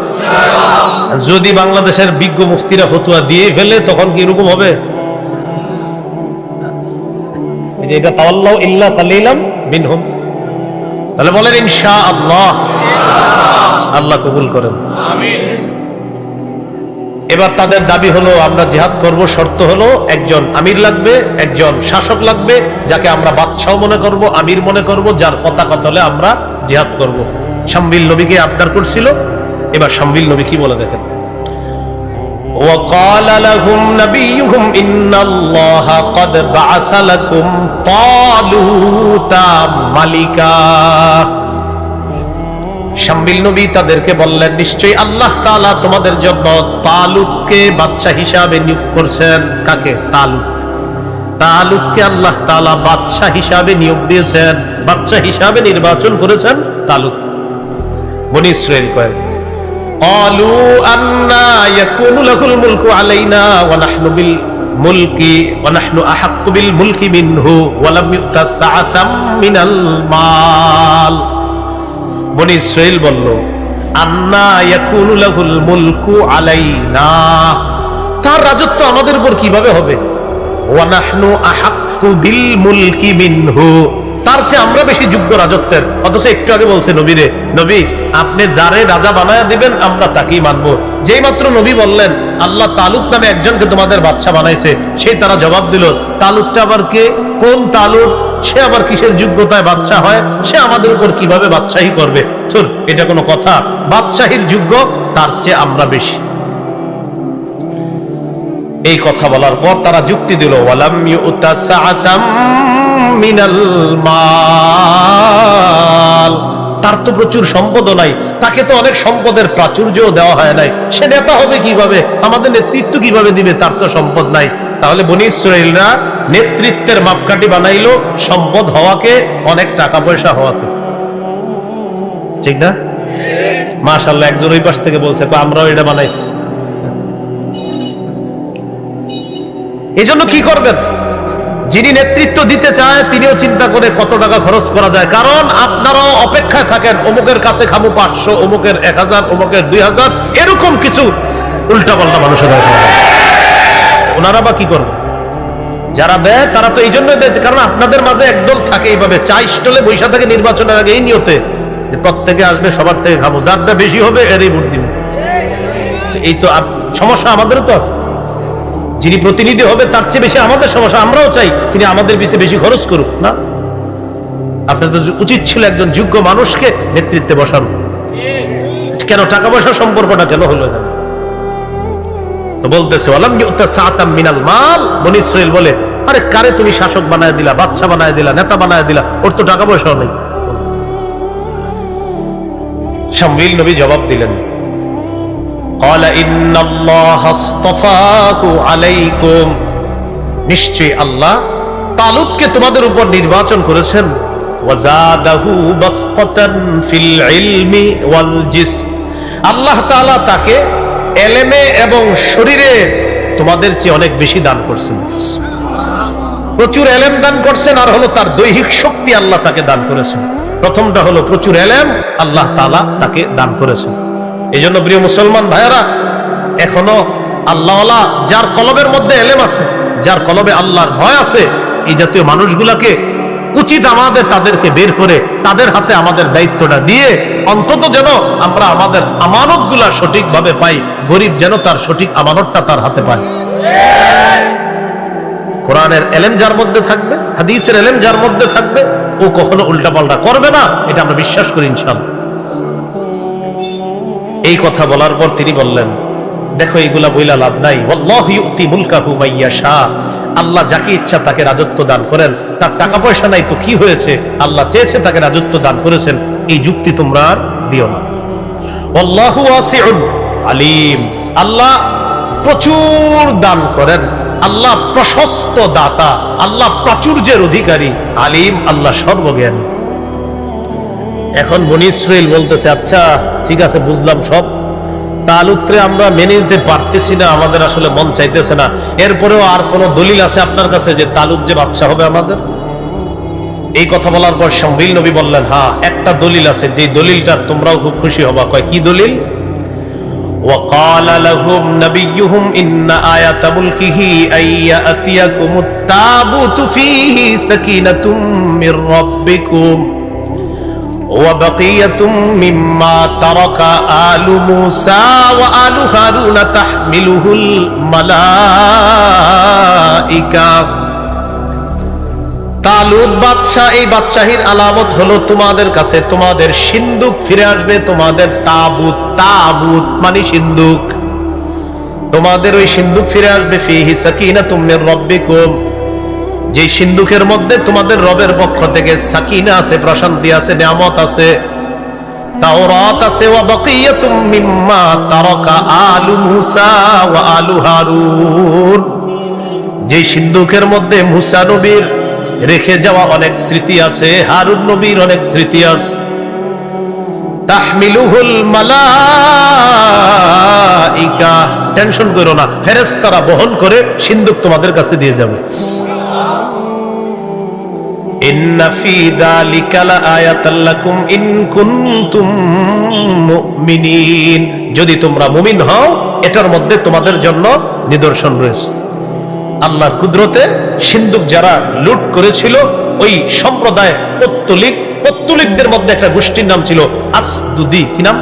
যদি বাংলাদেশের বিজ্ঞ মুফতিরা ফতোয়া দিয়ে ফেলে তখন কি এরকম হবে? এই যে এটা তাওয়াল্লাউ ইল্লা কালিলাম মিনহুম, তাহলে বলেন ইনশাআল্লাহ, আল্লাহ কবুল করেন, আমিন। এবার তাদের দাবি হলো আমরা জিহাদ করব, শর্ত হলো একজন আমির লাগবে, একজন শাসক লাগবে, যাকে আমরা বাদশাহ মনে করব, আমির মনে করব, যার পতাকা তলে আমরা জিহাদ করব। শামবিল নবীকে আবদার করছিল। এবার শামবিল নবী কি বলে দেখেন وقال لهم نبيهم إن الله قد بعث لكم طالوت ملكا, শামবিল নবী তাদেরকে বললেন নিশ্চয়ই আল্লাহ তাআলা তোমাদের জন্য তালুতকে বাদশা হিসাবে নিয়োগ করছেন। কাকে? তালুত। তালুতকে আল্লাহ তাআলা বাদশা হিসাবে নিয়োগ দিয়েছেন, বাদশা হিসাবে নির্বাচন করেছেন তালুত। বনি ইসরাইল কয় ক্বালু আন্না ইয়াকুনু লাহুল মুলকু আলাইনা ওয়া নাহনু বিল মুলকি ওয়া নাহনু আহাক্কু বিল মুলকি মিনহু ওয়া লাম ইউতা সাআতাম মিনাল মাল। বনি ইসরাইল বলল আন্না ইয়াকুনু লাহুল মুলকু আলাইনা, তার রাজত্ব আমাদের উপর কিভাবে হবে? ওয়া নাহনু আহাক্কু বিল মুলকি মিনহু, তার চেয়ে আমরা বেশি যোগ্য রাজত্বের। অথচ একটু আগে বলছে নবীরে, নবী আপনি যারে রাজা বানায়া দিবেন আমরা তাকেই মানবো। যেই মাত্র নবী বললেন আল্লাহ তালুত নামে একজনকে তোমাদের বাদশা বানাইছে, সেই তারা জবাব দিল তালুতটা আবার কে? কোন তালুত? সে আবার কিসের যোগ্যতায় বাদশা হয়? সে আমাদের উপর কিভাবে বাদশাহী করবে? ধুর, এটা কোনো কথা? বাদশাহীর যোগ্য তার চেয়ে আমরা বেশি। এই কথা বলার পর তারা যুক্তি দিল ওয়ালাম ইউতা সাআতাম মিনাল মাল, তার তো প্রচুর সম্পদ নাই, তাকে তো অনেক সম্পদের প্রাচুর্যও দেওয়া হয় নাই, সে নেতা হবে কিভাবে? আমাদের নেতৃত্ব কিভাবে দিবে? তার তো সম্পদ নাই। তাহলে বনি ইসরাইলরা নেতৃত্বের মাপকাঠি বানাইলো সম্পদ হওয়াকে, অনেক টাকা পয়সা হওয়াকে। ঠিক না? মাশাআল্লাহ, একজন ওই পাশ থেকে বলছে আমরাও এটা বানাইছি। এই জন্য কি করবেন? যিনি নেতৃত্ব দিতে চায় তিনিও চিন্তা করে কত টাকা খরচ করা যায়, কারণ আপনারাও অপেক্ষায় থাকেন অমুকের কাছে খামু 500, অমুকের 1000, অমুকের 2000, এরকম কিছু উল্টাপাল্টা মানুষের। ওনারা বা কি করবে? যারা দেয় তারা তো এই জন্য দেয় কারণ আপনাদের মাঝে একদল থাকে এইভাবে চা স্টলে বৈশা থাকে নির্বাচনের আগে এই নিয়তে যে প্রত্যেকে আসবে, সবার থেকে খাবো, যারটা বেশি হবে এরই ভোট দিব। এই তো সমস্যা আমাদেরও তো আছে। যিনি প্রতিনিধি হবে তার চেয়ে বেশি আমাদের সমস্যা, আমরাও চাই তিনি আমাদের পিছিয়ে বেশি খরচ করুক না। আপনাদের উচিত ছিল একজন যোগ্য মানুষকে নেতৃত্বে বসানো। কেন টাকা পয়সার সম্পর্কটা কেন হলো? তো বলতেছে ওয়ালাম ইউতা সাআতাম মিনাল মাল। বনি ইসরাইল বলে আরে কারে তুমি শাসক বানায় দিলা, বাদশা বানায় দিলা, নেতা বানায় দিলা, ওর তো টাকা পয়সাও নেই। শামউইল নবী জবাব দিলেন ক্বালা ইন্নাল্লাহা আসতাফাহু আলাইকুম, নিশ্চয়ই আল্লাহ তালুতকে তোমাদের উপর নির্বাচন করেছেন। ওয়া যাদাহু বাসতান ফিল ইলমি ওয়াল জিসম, আল্লাহ তাআলা তাকে এলেমে এবং শরীরে তোমাদের চেয়ে অনেক বেশি দান করছেন। প্রচুর এলেম দান করছেন, আর হলো তার দৈহিক শক্তি আল্লাহ তাকে দান করেছেন। প্রথমটা হলো প্রচুর এলেম আল্লাহ তাআলা তাকে দান করেছেন। এই জন্য প্রিয় মুসলমান ভাইয়েরা, এখনো আল্লাহওয়ালা যার কলবের মধ্যে এলেম আছে, যার কলবে আল্লাহর ভয় আছে, এই জাতীয় মানুষগুলাকে উচিত আমাদের তাদেরকে বের করে তাদের হাতে আমাদের দায়িত্বটা দিয়ে অন্তত যেন আমরা আমাদের আমানত গুলা সঠিকভাবে পাই, গরিব যেন তার সঠিক আমানতটা তার হাতে পায়। কোরআনের এলেম যার মধ্যে থাকবে, হাদিসের এলেম যার মধ্যে থাকবে, ও কখনো উল্টাপাল্টা করবে না, এটা আমরা বিশ্বাস করি ইনশাআল্লাহ। এই কথা বলার পর তিনি বললেন দেখো এইগুলা বইলা লাভ নাই, ওয়াল্লাহু ইউতি মুলকাহু মাইয়াশা, আল্লাহ যাকে ইচ্ছা তাকে রাজত্ব দান করেন। তার টাকা পয়সা নাই তো কি হয়েছে, আল্লাহ চেয়েছে তাকে রাজত্ব দান করেছেন, এই যুক্তি তোমরা আর দিও না। আল্লাহু ওয়াসিউন আলিম, আল্লাহ প্রচুর দান করেন, আল্লাহ প্রশস্ত দাতা, আল্লাহ প্রাচুর্যের অধিকারী, আলিম, আল্লাহ সর্বজ্ঞানী। এখন বনি ইসরাইল বলতেছে আচ্ছা ঠিক আছে বুঝলাম সব, তালুতরে আমরা মেনে নিতে পারতেছি না, আমাদের আসলে মন চাইতেছে না, এরপরেও আর কোন দলিল আছে আপনার কাছে যে তালুত যে বাদশা হবে আমাদের? এই কথা বলার পর শামউইল নবী বললেন হ্যাঁ একটা দলিল আছে, যে দলিলটা তোমরাও খুব খুশি হবা। কয় কি দলিল? وقال لهم نبيهم إن آية ملكه أن يأتيكم التابوت فيه سكينة من ربكم وبقية مما ترك آل موسى وآل هارون تحمله الملائكة। তালুত বাদশা, এই বাদশাহীর আলামত হলো তোমাদের কাছে তোমাদের সিন্দুক ফিরে আসবে, তোমাদের তাবুত, তাবুত মানে সিন্দুক, তোমাদের ওই সিন্দুক ফিরে আসবে। ফিহি সাকিনাতুম মির রাব্বিকুম, যে সিন্দুকের মধ্যে তোমাদের রবের পক্ষ থেকে সাকিনা আছে, প্রশান্তি আছে, নিয়ামত আছে, তাওরাত আছে। ওয়া বাকিয়াতুম মিম্মা তারাকা আলু মুসা ওয়া আলু হারুন, যে সিন্ধুকের মধ্যে মুসা নবীর রেখে যাওয়া অনেক স্মৃতি আছে, হারুন নবীর অনেক স্মৃতি আছে। তাহমিলুহুল মালাইকা, টেনশন করো না, ফেরেশতারা বহন করে সিন্ধুক তোমাদের কাছে দিয়ে যাবে। ইন্না ফি যালিকা লাআয়াতাল লাকুম ইন কুনতুম মুমিনিন, যদি তোমরা মুমিন হও এটার মধ্যে তোমাদের জন্য নিদর্শন রয়েছে। আল্লাহর কুদরতে সিন্ধুক যারা লুট করেছিল ওই সম্প্রদায় পত্তলিকদের মধ্যে একটা গোষ্ঠীর নাম ছিল আসদুদি। কি নাম?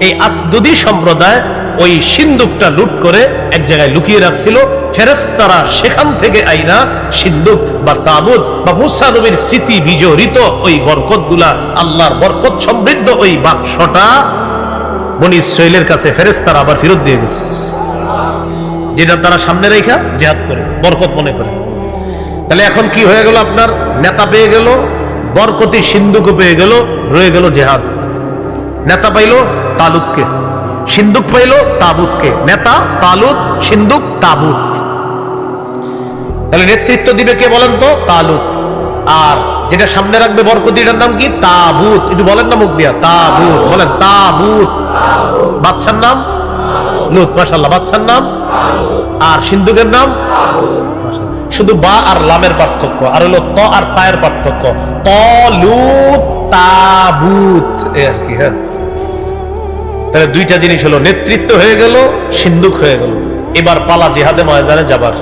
এই আসদুদি সম্প্রদায় ওই সিন্ধুকটা লুট করে এক জায়গায় লুকিয়ে রাখছিল। ফেরেশতারা সেখান থেকে আইনা সিন্ধুক বা তাবুত বা মুসা নবীর স্মৃতি বিজড়িত ওই বরকতগুলা, আল্লাহর বরকত সমৃদ্ধ ওই বাক্সটা বনী ইসরাইলের কাছে ফেরেশতারা আবার ফেরত দিয়ে গেছে, যেটা তারা সামনে রেখা জিহাদ করে বরকত মনে করে। তাহলে এখন কি হয়ে গেল? আপনার নেতা পেয়ে গেল, বরকতি সিন্ধুকও পেয়ে গেল, রয়ে গেল জিহাদ। নেতা পাইল তালুতকে, সিন্ধুক পাইল তাবুতকে। নেতা তালুত, সিন্ধুক তাবুত। তাহলে নেতৃত্ব দিবে কে বলেন তো? তালুত। আর যেটা সামনে রাখবে বরকতি, এটার নাম কি? তাবুত। একটু বলেন না মুখ দিয়া, তাবুত বলেন। তাবুত। বাদশার নাম লুত, মাশাআল্লাহ। বাদশার নাম আর সিন্ধুকের নাম, শুধু বা আর লামের পার্থক্য, আর হলো ত আর তায়ের পার্থক্য। তলুত তাবুত, এই আর কি। হ্যাঁ, তাহলে দুইটা জিনিস হলো, নেতৃত্ব হয়ে গেল, সিন্ধুক হয়ে গেল। এবার পালা জিহাদে ময়দানে যাবার।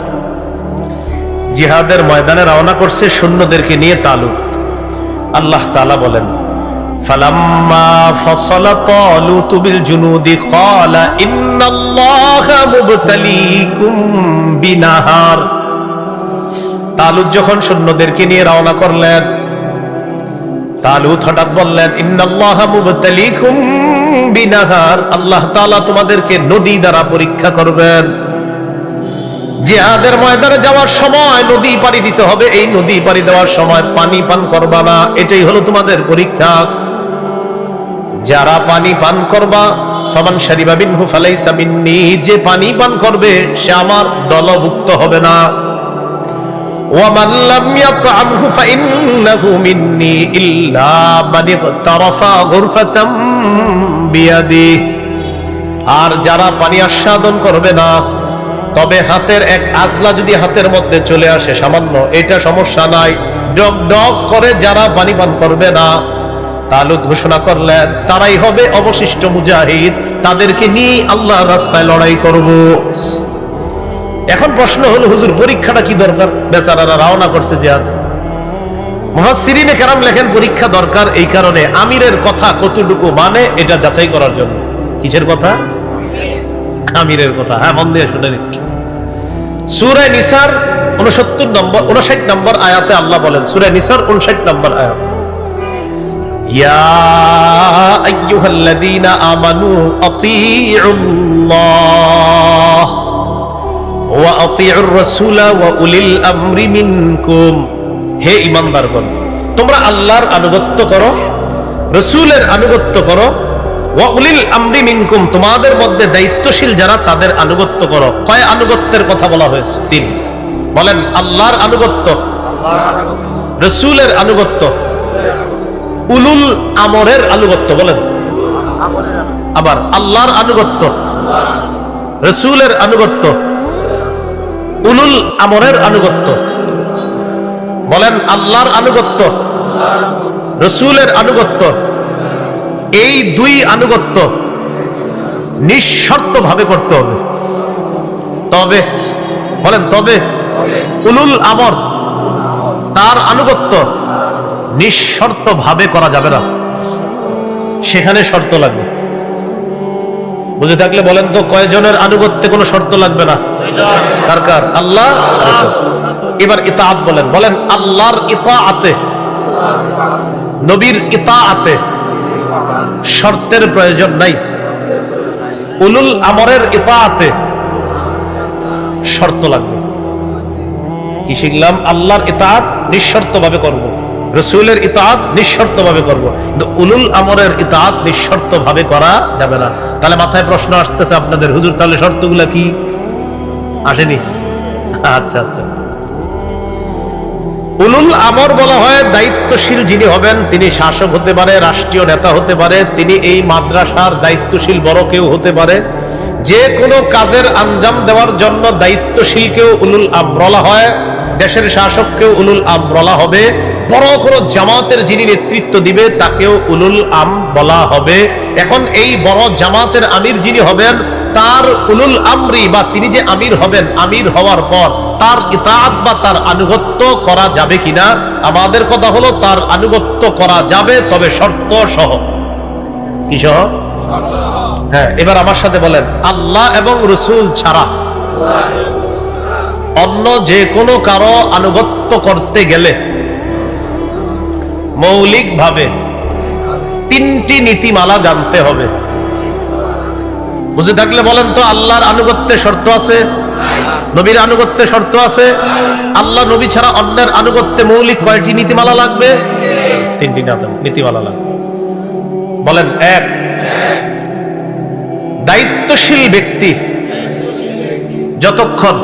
জিহাদের ময়দানে রওনা করছে সৈন্যদেরকে নিয়ে তালুত। আল্লাহ তাআলা বলেন, ফালাম্মা ফাসালা তালুতু বিল জুনুদি ক্বালা ইন্নাল্লাহা মুবতালিকুম বিনাহার। তালুত যখন সৈন্যদেরকে নিয়ে রওনা করলেন, তালুত হঠাৎ বললেন, ইন্নাল্লাহা মুবতালিকুম বিনাহার, আল্লাহ তাআলা তোমাদেরকে নদী দ্বারা পরীক্ষা করবেন। জিহাদের ময়দানে যাওয়ার সময় নদী পাড়ি দিতে হবে, এই নদী পাড়ি দেওয়ার সময় পানি পান করবা না, এটাই হলো তোমাদের পরীক্ষা। যারা পানি পান করবা, ফামান শারিবা মিনহু ফালাইসা মিন্নি, যে পানি পান করবে সে আমার দলভুক্ত হবে না। ওয়ামান লাম ইয়াতআমহু ফাইন্নাহু মিন্নি ইল্লা মান ইগতারাফা গুরফাতাম বিয়াদিহি, আর যারা পানি আস্বাদন করবে না, তবে হাতের এক আজলা যদি হাতের মধ্যে চলে আসে সামান্য, এটা সমস্যা নাই। ডক ডক করে যারা পানি পান করবে না, তালুত ঘোষণা করলেন তারাই হবে অবশিষ্ট মুজাহিদ, তাদেরকে নিয়ে আল্লাহর রাস্তায় লড়াই করব। এখন প্রশ্ন হলো, হুজুর পরীক্ষাটা কি দরকার? বেচারারা রওনা করছে জিহাদ। মুফাসসিরিনে কেরাম লেখেন পরীক্ষা দরকার এই কারণে, আমিরের কথা কতটুকু মানে এটা যাচাই করার জন্য। কিসের কথা? আমিরের কথা। হ্যাঁ, মন দিয়ে শুনে নিন। সূরা নিসার 59 নম্বর আয়াতে আল্লাহ বলেন, সূরা নিসার 59 নম্বর আয়াত, ইয়া আইয়ুহাল্লাযীনা আমানু আতিউল্লাহ ওয়া আতিউর রাসূলা ওয়া উলিল আমরি মিনকুম। হে ঈমানদারগণ, তোমরা আল্লাহর আনুগত্য করো, রাসূলের আনুগত্য করো, ওয়া উলিল আমরি মিনকুম, তোমাদের মধ্যে দায়িত্বশীল যারা তাদের আনুগত্য করো। কয় আনুগত্যের কথা বলা হয়েছে? 3। বলেন, আল্লাহর আনুগত্য, রাসূলের আনুগত্য, উলুল আমরের আনুগত্য। বলেন, আবার আল্লাহর আনুগত্য, রাসূলের আনুগত্য, উলুল আমরের আনুগত্য। বলেন, আল্লাহর আনুগত্য, রাসূলের আনুগত্য, এই 2 আনুগত্য নিঃশর্ত ভাবে করতে হবে। তবে বলেন, তবে উলুল আমর, তার আনুগত্য নিঃশর্ত ভাবে করা যাবে না, সেখানে শর্ত লাগবে। বুঝে থাকলে বলেন তো, কয়জনের আনুগত্যে কোনো শর্ত লাগবে না? কার কার? আল্লাহ। এবার ইতাআত বলেন, বলেন আল্লাহর ইতাআতে, নবীর ইতাআতে শর্তের প্রয়োজন নাই। উলুল আমরের ইতাআতে শর্ত লাগবে। কি শিখলাম? আল্লাহর ইতাআত নিঃশর্ত ভাবে করব, রাসূলের ইতাআত নিঃশর্ত ভাবে করব, কিন্তু উলুল আমরের ইতাআত নিঃশর্ত ভাবে করা যাবে না। তাহলে মাথায় প্রশ্ন আসতেছে আপনাদের, হুজুর তাহলে শর্তগুলা কি? আসেনি? আচ্ছা আচ্ছা। উলুল আমর বলা হয় দায়িত্বশীল যিনি হবেন, তিনি শাসক হতে পারে, রাষ্ট্রীয় নেতা হতে পারে, তিনি এই মাদ্রাসার দায়িত্বশীল বড় কেউ হতে পারে। যে কোনো কাজের আঞ্জাম দেওয়ার জন্য দায়িত্বশীলকেও উলুল আমর বলা হয়, দেশের শাসককেও উলুল আমর বলা হবে, বড় কোনো জামাতের যিনি নেতৃত্ব দিবে তাকেও উলুল আমর বলা হবে। এখন এই বড় জামাতের আমির যিনি হবেন তার উলুল আমরি বা তিনি যে আমির হবেন, আমির হওয়ার পর তার ইতাআত বা তার আনুগত্য করা যাবে কিনা? আমাদের কথা হলো তার আনুগত্য করা যাবে, তবে শর্ত সহ। কি সহ? হ্যাঁ, এবার আমার সাথে বলেন, আল্লাহ এবং রাসূল ছাড়া অন্য যে কোনো কারো আনুগত্য করতে গেলে মৌলিকভাবে তিনটি নীতিমালা জানতে হবে। বুঝে থাকলে বলেন তো, আল্লাহর আনুগত্যে শর্ত আছে, নবীর আনুগত্যে শর্ত আছে। আল্লাহ নবী ছাড়া অন্যের আনুগত্যে মৌলিক কয়টি নীতিমালা লাগবে? তিনটি নীতিমালা লাগবে। বলেন। এক, দায়িত্বশীল ব্যক্তি যতক্ষণ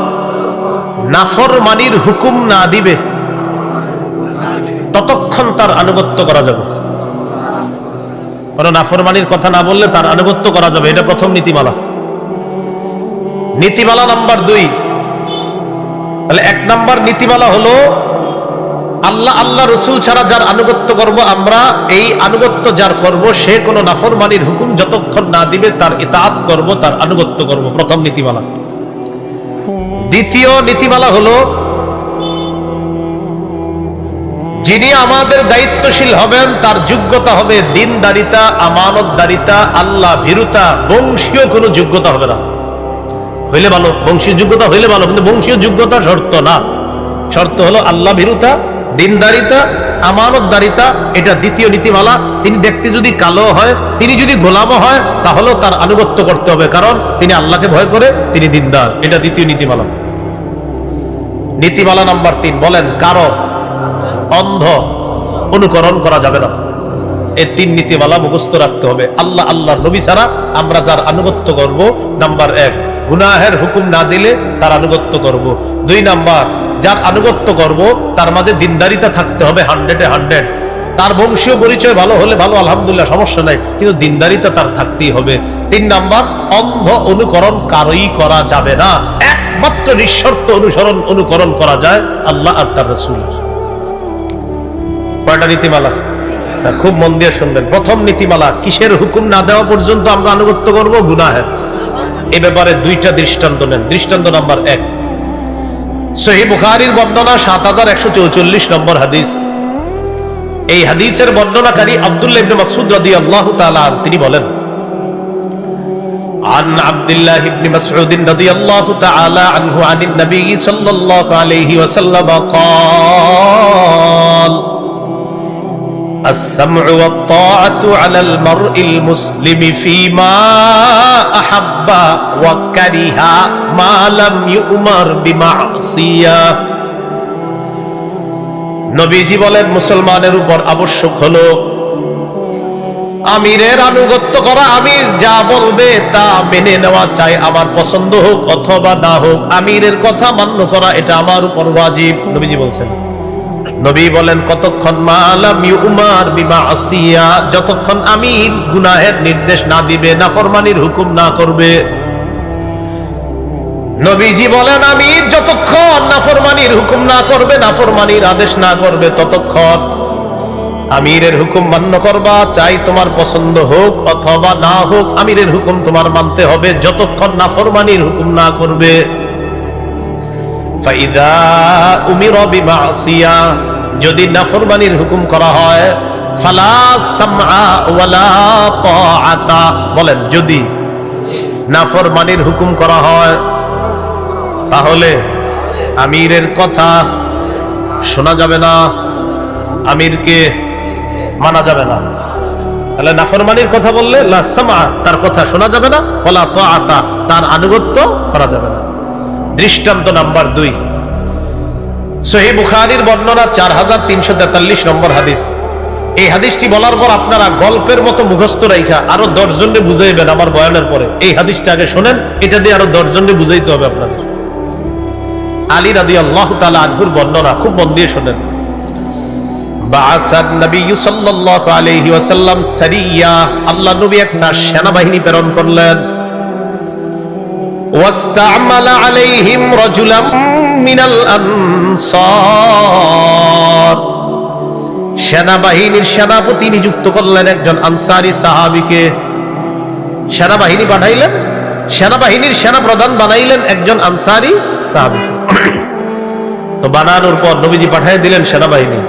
নাফরমানির হুকুম না দিবে ততক্ষণ তার আনুগত্য করা যাবে। কোন নাফরমানির কথা না বললে তার আনুগত্য করা যাবে, এটা প্রথম নীতিমালা। নীতিমালা নাম্বার 2, তাহলে 1 নাম্বার নীতিমালা হলো আল্লাহ রাসূল ছাড়া যার আনুগত্য করব আমরা, এই আনুগত্য যার করব সে কোনো নাফরমানির হুকুম যতক্ষণ না দিবে তার ইতাআত করব, তার আনুগত্য করব। প্রথম নীতিমালা। দ্বিতীয় নীতিমালা হলো যিনি আমাদের দায়িত্বশীল হবেন তার যোগ্যতা হবে দিনদারিতা, আমানতদারিতা, আল্লাহ ভীরুতা। বংশীয় কোনো যোগ্যতা হবে না। হইলে ভালো, বংশীয় যোগ্যতা হইলে ভালো, কিন্তু বংশীয় যোগ্যতা শর্ত না। শর্ত হলো আল্লাহ ভীরুতা, দিনদারিতা, আমানতদারিতা। এটা দ্বিতীয় নীতিমালা। তিনি দেখতে যদি কালো হয়, তিনি যদি গোলামও হয়, তাহলেও তার আনুগত্য করতে হবে, কারণ তিনি আল্লাহকে ভয় করে, তিনি দিনদার। এটা দ্বিতীয় নীতিমালা। নীতিমালা নাম্বার 3, বলেন, কারো অন্ধ অনুকরণ করা যাবে না। এই 3 নীতিমালা মুখস্থ রাখতে হবে। আল্লাহর নবী ছাড়া আমরা যার আনুগত্য করব, নাম্বার 1, গুনাহের হুকুম না দিলে তার আনুগত্য করব। 2 নাম্বার, যার আনুগত্য করব তার মাঝে দিনদারিতা থাকতে হবে 100-এ 100। তার বংশীয় পরিচয় ভালো হলে ভালো, আলহামদুলিল্লাহ, সমস্যা নাই, কিন্তু দিনদারিতা তার থাকতেই হবে। 3 নাম্বার, অন্ধ অনুকরণ কারোই করা যাবে না। একমাত্র নিঃশর্ত অনুকরণ করা যায় আল্লাহ আর তার রাসূলের। কয়টা নীতিমালা? খুব মন দিয়ে শুনবেন। প্রথম নীতিমালা, কিসের হুকুম না দেওয়া পর্যন্ত আমরা আনুগত্য করব? গুনাহের। এই ব্যাপারে 2টা দৃষ্টান্ত নেন। দৃষ্টান্ত নাম্বার 1, সহিহ বুখারীর বর্ণনা 7144 নম্বর হাদিস। এই হাদিসের বর্ণনাকারী আব্দুল্লাহ ইবনে মাসউদ রাদিয়াল্লাহু তাআলা তিনি বলেন, عن عبد الله بن مسعود رضي الله تعالى عنه عن النبي صلى الله عليه وسلم قال السمع والطاعة على المرء المسلم فيما أحب وكره ما لم يؤمر بمعصية। নবীজি বলেন, মুসলমানের উপর আবশ্যক হলো আমিরের আনুগত্য করা। আমির যা বলবে তা মেনে নেওয়া, চাই আমার পছন্দ হোক অথবা না হোক, আমিরের কথা মান্য করা এটা আমার উপর ওয়াজিব। নবীজি বলছেন। নবী বলেন, কতক্ষণ? মালাম ইউমার বিমাসিয়া, যতক্ষণ আমির গুনাহের নির্দেশ না দিবে, নাফরমানির হুকুম না করবে। নবীজি বলেন, আমির যতক্ষণ নাফরমানির হুকুম না করবে, নাফরমানির আদেশ না করবে, ততক্ষণ আমিরের হুকুম মান্য করবা, চাই তোমার পছন্দ হোক অথবা না হোক, আমিরের হুকুম তোমার মানতে হবে যতক্ষণ নাফরমানির হুকুম না করবে। ফাইদা উমিরা বিমাসিয়া, যদি নাফরমানির হুকুম করা হয়, ফালা সামআ ওয়ালা তাআতা, বলেন, যদি নাফরমানির হুকুম করা হয় তাহলে আমিরের কথা শোনা যাবে না, আমিরকে মানা যাবে না। তাহলে নাফরমানির কথা বললে লা সামআ, তার কথা শোনা যাবে না, ওয়ালা তাআতা, তার আনুগত্য করা যাবে না। দৃষ্টান্ত নাম্বার 2, সহিহ বুখারীর বর্ণনা 4343 নম্বর হাদিস। এই হাদিসটি বলার পর আপনারা গল্পের মতো মুখস্থ রাইখা আরো 10 জনকে বুঝাইবেন আমার বয়ানের পরে। এই হাদিসটা আগে শোনেন, এটা দিয়ে আরো 10 জনকে বুঝাইতে হবে আপনাদের। আলী রাদিয়াল্লাহু তাআলা আনহুর বর্ণনা, খুব মন দিয়ে শুনেন। বাআসান নবী সাল্লাল্লাহু আলাইহি ওয়াসাল্লাম সারিয়া, আল্লাহ নবী একটা সেনাবাহিনী প্রেরণ করলেন। ওয়াস্তা'মালা আলাইহিম রাজুলাম মিনাল আনসার, সেনাবাহিনীর সেনাপতি নিযুক্ত করলেন একজন আনসারী সাহাবীকে। সেনাবাহিনী পাঠাইলেন, সেনাবাহিনীর সেনা প্রধান বানাইলেন একজন আনসারী সাহাবী। তো বানানোর পর নবীজি পাঠিয়ে দিলেন সেনাবাহিনী।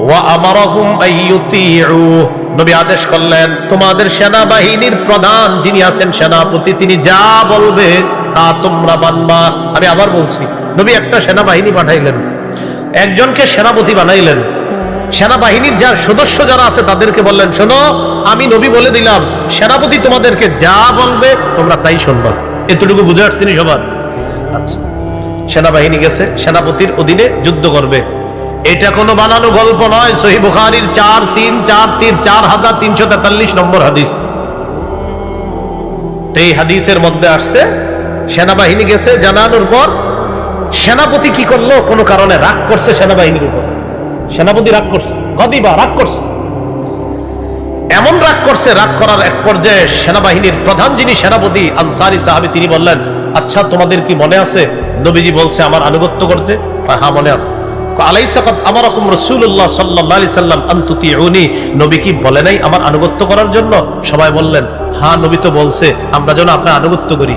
ওয়া আমারাহুম আইয়ুতিউ, নবী আদেশ করলেন তোমাদের সেনাবাহিনীর প্রধান যিনি আছেন সেনাপতি, তিনি যা বলবে তা তোমরা মানবা। আমি আবার বলছি, নবী একটা সেনাবাহিনী পাঠাইলেন, একজনকে সেনাপতি বানাইলেন। সেনাবাহিনীর যার সদস্য যারা আছে তাদেরকে বললেন, শোনো আমি নবী বলে দিলাম, সেনাপতি তোমাদেরকে যা বলবে তোমরা তাই শুনবা। এতটুকু বুঝে আসছেনি সবার? আচ্ছা, সেনাবাহিনী গেছে, সেনাপতির অধীনে যুদ্ধ করবে। এটা কোনো বানানো গল্প নয়, সহিহ বুখারীর 4343 নম্বর হাদিস। এই হাদিসের মধ্যে আসছে সেনাবাহিনী গেছে, জানানোর পর সেনাপতি কি করলো, কোনো কারণে রাগ করছে সেনাবাহিনীর উপর। সেনাপতি রাগ করছে, গদিবা রাগ করছে, এমন রাগ করছে, রাগ করার এক পর্যায়ে সেনাবাহিনীর প্রধান যিনি সেনাপতি আনসারী সাহাবী, তিনি বললেন, আচ্ছা তোমাদের কি মনে আছে নবীজি বলছে আমার আনুগত্য করতে? হ্যাঁ মনে আছে। আলাইসা কাদ আমারাকুম রাসূলুল্লাহ সাল্লাল্লাহু আলাইহি সাল্লাম আন তুতিউনি, নবী কি বলে নাই আমার আনুগত্য করার জন্য? সবাই বললেন হ্যাঁ নবী তো বলছে আমরা যেন আপনার আনুগত্য করি,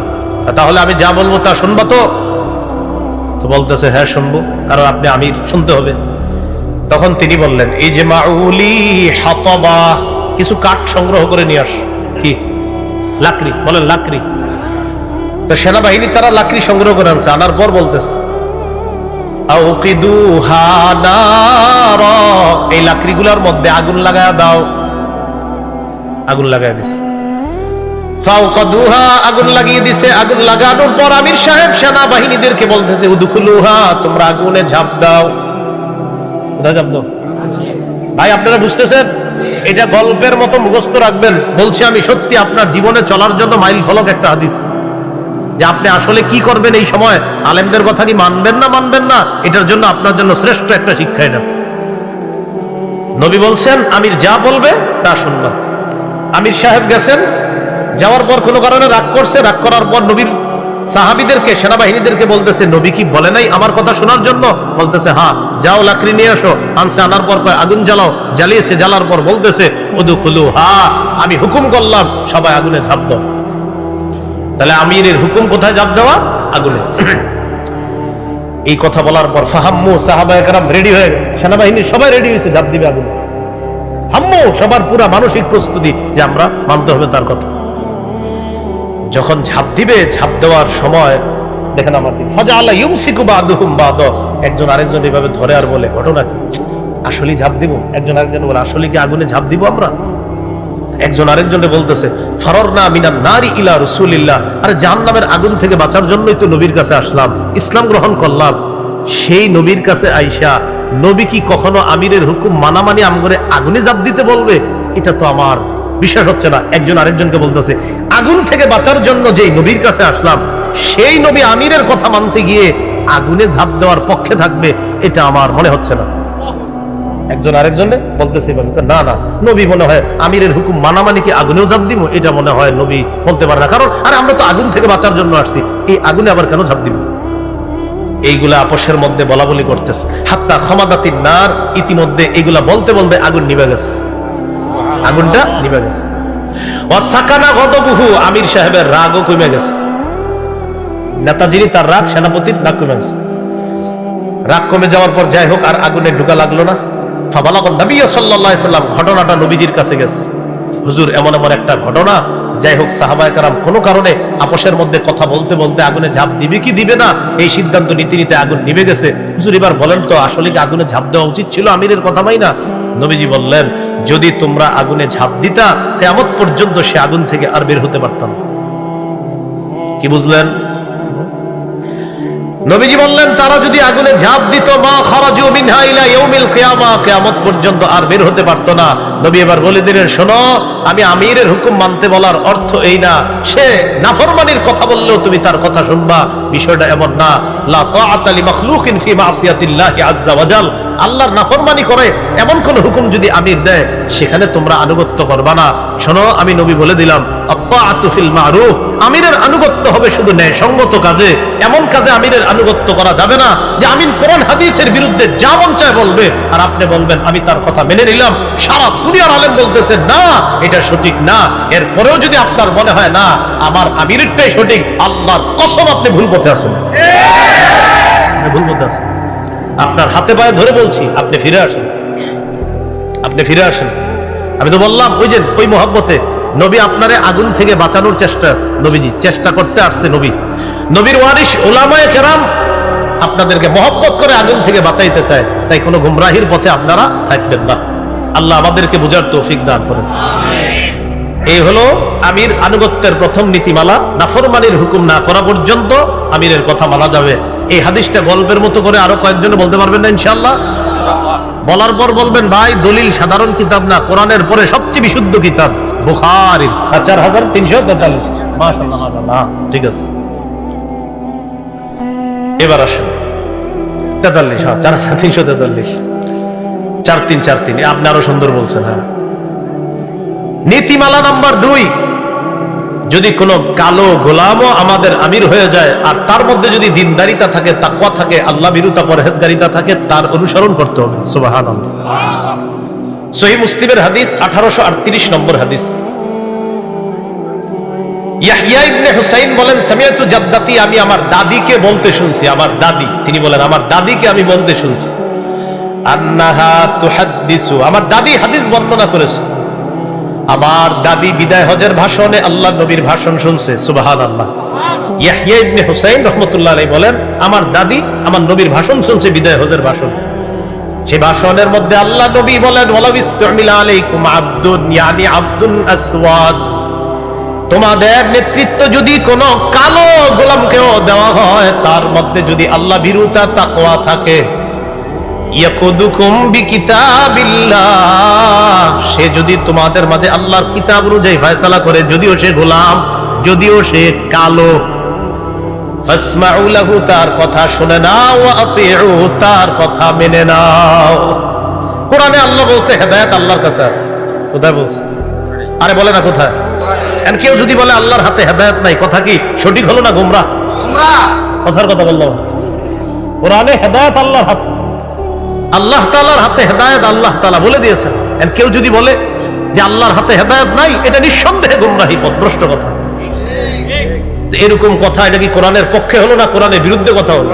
তাহলে আমি যা বলবো তা শুনবা তো? তো বলতেছে হ্যাঁ শুনবো, কারণ আপনি আমির, শুনতে হবে। তখন তিনি বললেন, এই যে মাউলি হাতাবা, কিছু কাঠ সংগ্রহ করে নিয়ে আস। কি? লাকড়ি, বলেন লাকড়ি। তো সেনাবাহিনী তারা লাকড়ি সংগ্রহ করে আনছে, আনার পর বলতেছে আউকিদুহা নারা, এই লাকড়িগুলোর মধ্যে আগুন লাগায়া দাও। আগুন লাগায় দিছে, ফাওকাদুহা, আগুন লাগিয়ে দিছে। আগুন লাগানোর পর আমির সাহেব সেনাবাহিনীদেরকে বলতেছে উদখুলুহা, তোমরা আগুনে ঝাঁপ দাও। কোথায় ঝাঁপ দাও? ভাই আপনারা বুঝতেছেন? এটা গল্পের মতো মুখস্থ রাখবেন, বলছি আমি সত্যি আপনার জীবনে চলার জন্য মাইল ফলক একটা হাদিস, যে আপনি আসলে কি করবেন এই সময়, আলেমদের কথা কি মানবেন না, এটার জন্য আপনার জন্য শ্রেষ্ঠ একটা শিক্ষা এটা। নবী বলছেন আমির যা বলবে তা শুনবা। আমির সাহেব গেছেন, যাওয়ার পর কোনো কারণে রাগ করছে, রাগ করার পর নবীর সাহাবীদেরকে সেনাবাহিনীদেরকে বলতেছে নবী কি বলে নাই আমার কথা শোনার জন্য? বলতেছে হ্যাঁ, যাও লাকড়ি নিয়ে আসো। আনছে, আনার পর আগুন জ্বালাও, জ্বালিয়েছে, জ্বালার পর বলতেছে উদখুলুহা, আমি হুকুম করলাম সবাই আগুনে ঝাঁপ দাও। তাহলে আমিরের হুকুম কোথায় ঝাঁপ দেওয়া? আগুনে। এই কথা বলার পর ফাহাম্মু, সাহাবায়ে কেরাম রেডি হয়ে গেছে, সেনাবাহিনীর সবাই রেডি হয়েছে ঝাঁপ দিবে আগুনে। হাম্মু, সবার পুরা মানসিক প্রস্তুতি যে আমরা মানতে হবে তার কথা। যখন ঝাঁপ দিবে, ঝাঁপ দেওয়ার সময় দেখেন আমার দিকে ফাজাআলা ইউমসিকু বাদুহুম বাদ, একজন আরেকজন এভাবে ধরে আর বলে ঘটনা কি, আসলে ঝাঁপ দিব? একজন আরেকজন বলে আসলে কি আগুনে ঝাঁপ দিব আমরা? একজন আরেকজনে বলতেছে ফারারনা মিনান নারি ইলা রাসূলিল্লাহ, আরে জাহান্নামের আগুন থেকে বাঁচার জন্যই তো নবীর কাছে আসলাম, ইসলাম গ্রহণ করলাম। সেই নবীর কাছে আইসা নবী কি কখনো আমিরের হুকুম মানামানি আমগরে আগুনে ঝাঁপ দিতে বলবে? এটা তো আমার বিশ্বাস হচ্ছে না। একজন আরেকজনকে বলতেছে আগুন থেকে বাঁচার জন্য যেই নবীর কাছে আসলাম, সেই নবী আমিরের কথা মানতে গিয়ে আগুনে ঝাঁপ দেওয়ার পক্ষে থাকবে, এটা আমার মনে হচ্ছে না। একজন আরেকজনে বলতেছে না না, নবী মনে হয় আমিরের হুকুম মানামানি কি আগুনেও ঝাঁপ দিব, এটা মনে হয় নবী বলতে পারে না, কারণ আরে আমরা তো আগুন থেকে বাঁচার জন্য আসছি, এই আগুনে আবার কেন ঝাঁপ দিব? এইগুলা আপোষের মধ্যে বলা বলি করতেছে। হাত্তা খামাদাতিন নার, ইতিমধ্যে এগুলা বলতে বলতে আগুন নিভে গেছে, আগুনটা নিভে গেছে। ওয়াসাকানা গদবুহু, আমির সাহেবের রাগও কমে গেছে। নেতাজির তার রাগ, সেনাপতির রাগ কমে গেছে। রাগ কমে যাওয়ার পর যাই হোক আর আগুনে ঢুকা লাগলো না। ফাবালাগান নবী সাল্লাল্লাহু আলাইহি সাল্লাম, ঘটনাটা নবীজির কাছে গেছে। হুজুর এমন এমন একটা ঘটনা, যাই হোক সাহাবায়ে কেরাম কোনো কারণে আপোষের মধ্যে কথা বলতে বলতে আগুনে ঝাঁপ দিবে কি দিবে না এই সিদ্ধান্ত নিতে নিতে আগুন নিভে গেছে। হুজুর এবার বলেন তো আসলে কি আগুনে ঝাঁপ দেওয়া উচিত ছিল আমিরের কথা মাই না? নবীজি বললেন যদি তোমরা আগুনে ঝাঁপ দিতা কিয়ামত পর্যন্ত সে আগুন থেকে আর বের হতে পারত না। কি বুঝলেন? নবীজি বললেন তারা যদি আগুনে ঝাঁপ দিত মা খারাজু মিনহা ইলা ইয়াউমিল কিয়ামা, কিয়ামত পর্যন্ত আর বের হতে পারতো না। নবী এবার বলে দিলেন, শোনো, আমি আমিরের হুকুম মানতে বলার অর্থ এই না সে নাফরমানির কথা বললেও তুমি তার কথা শুনবা, বিষয়টা এমন না। লা তাআতা লি মাখলুকিন ফি মাসিয়াতিল্লাহি আযজা ওয়া জাল, আল্লাহর নাফরমানি করে এমন কোন হুকুম যদি আমির দেয় সেখানে তোমরা আনুগত্য করবা না। শোনো, আমি নবী বলে দিলাম আত-তাআতু ফিল মারুফ, আমিরের আনুগত্য হবে শুধু ন্যায়সঙ্গত কাজে। এমন কাজে আমিরের আনুগত্য করা যাবে না যে আমিন কোরআন হাদিসের বিরুদ্ধে যা মন চায় বলবে আর আপনি বলবেন আমি তার কথা মেনে নিলাম। সারা দুনিয়ার আলেম বলতেছেন না এটা সঠিক না, এরপরেও যদি আপনার মনে হয় না আমার আমিরটাই সঠিক, আল্লাহর কসম আপনি ভুল পথে আছেন, ভুল পথে আছেন। আপনার হাতে পায়ে ধরে বলছি আপনি ফিরে আসেন, আপনি ফিরে আসেন। আমি তো বললাম ওই যে ওই মহব্বতে নবী আপনারে আগুন থেকে বাঁচানোর চেষ্টা, নবীজি চেষ্টা করতে আসছে। নবীর ওয়ারিস উলামায়ে কেরাম আপনাদেরকে মহব্বত করে আগুন থেকে বাঁচাইতে চায়, তাই কোনো গুমরাহির পথে আপনারা থাকবেন না। আল্লাহ আমাদেরকে বোঝার তৌফিক দান করেন। এই হলো আমির আনুগত্যের প্রথম নীতিমালা, নাফরমানির হুকুম না করা পর্যন্ত আমিরের কথা মানা যাবে। এই হাদিসটা গল্পের মতো করে আরো কয়েকজনে বলতে পারবেন না ইনশাআল্লাহ? বলার পর বলবেন ভাই দলিল সাধারণ কিতাব না, কোরআনের পরে সবচেয়ে বিশুদ্ধ কিতাব বুখারী 4343। মাশাআল্লাহ মাশাআল্লাহ, ঠিক আছে। এবার আসেন 43, 4343, 4343, আপনি আরো সুন্দর বলছেন। হ্যাঁ, নীতিমালা নাম্বার 2, যদি কোনো কালো গোলামও আমাদের আমির হয়ে যায় আর তার মধ্যে যদি দিনদারিতা থাকে, তাকওয়া থাকে, আল্লাহ ভীরুতা পরহেজগারিতা থাকে, তার অনুসরণ করতে হবে। সুবহানাল্লাহ। সহিহ মুসলিমের হাদিস 1838 নম্বর হাদিস। ইয়াহইয়া ইবনে হুসাইন বলেন সামিয়াতু জাদ্দাতি, আমি আমার দাদিকে বলতে শুনছি, আমার দাদি, তিনি বলেন আমার দাদিকে আমি বলতে শুনছি, আন্নাহা তুহাদ্দিসু, আমার দাদি হাদিস বর্ণনা করেছে। আমার দাদি বিদায় হজের ভাষণে আল্লাহ নবীর ভাষণ শুনছে। সুবহানাল্লাহ। ইয়াহইয়া ইবনে হুসাইন রাহমাতুল্লাহ আলাইহি বলেন আমার দাদি আমার নবীর ভাষণ শুনছে, বিদায় হজের ভাষণ। সেই ভাষণের মধ্যে আল্লাহ নবী বলেন ওয়ালাউ ইসতুমিলা আলাইকুম আবদুন ইয়ানি আবদুন আসওয়াদ, তোমাদের নেতৃত্ব যদি কোনো কালো গোলামকেও দেওয়া হয়, তার মধ্যে যদি আল্লাহ ভীরুতা তাকওয়া থাকে, ইয়াকুদুকুম বিকিতাবিল্লাহ, সে যদি তোমাদের মাঝে আল্লাহর কিতাব অনুযায়ী ফয়সালা করে, যদিও সে গোলাম, যদিও সে কালো, ফাসমাউ লাহু, তার কথা শুনে নাও, ওয়া আতিউ, তার কথা মেনে নাও। কোরআনে আল্লাহ বলছে হেদায়েত আল্লাহর কাছে আছে। কোথায় বলছে? আরে বলে না কোথায়? আর কেউ যদি বলে আল্লাহর হাতে হেদায়েত নাই, কথা কি সঠিক হলো না গোমরাহ? কথার কথা বললাম, কোরআনে হেদায়েত আল্লাহর হাতে, আল্লাহ তাআলার হাতে হেদায়েত আল্লাহ তাআলা বলে দিয়েছেন। আর কেউ যদি বলে যে আল্লাহর হাতে হেদায়েত নাই, এটা নিঃসন্দেহে গোমরাহি, পথভ্রষ্ট কথা। এরকম কথা এটা কি কোরআনের পক্ষে হলো না কোরআনের বিরুদ্ধে কথা হলো?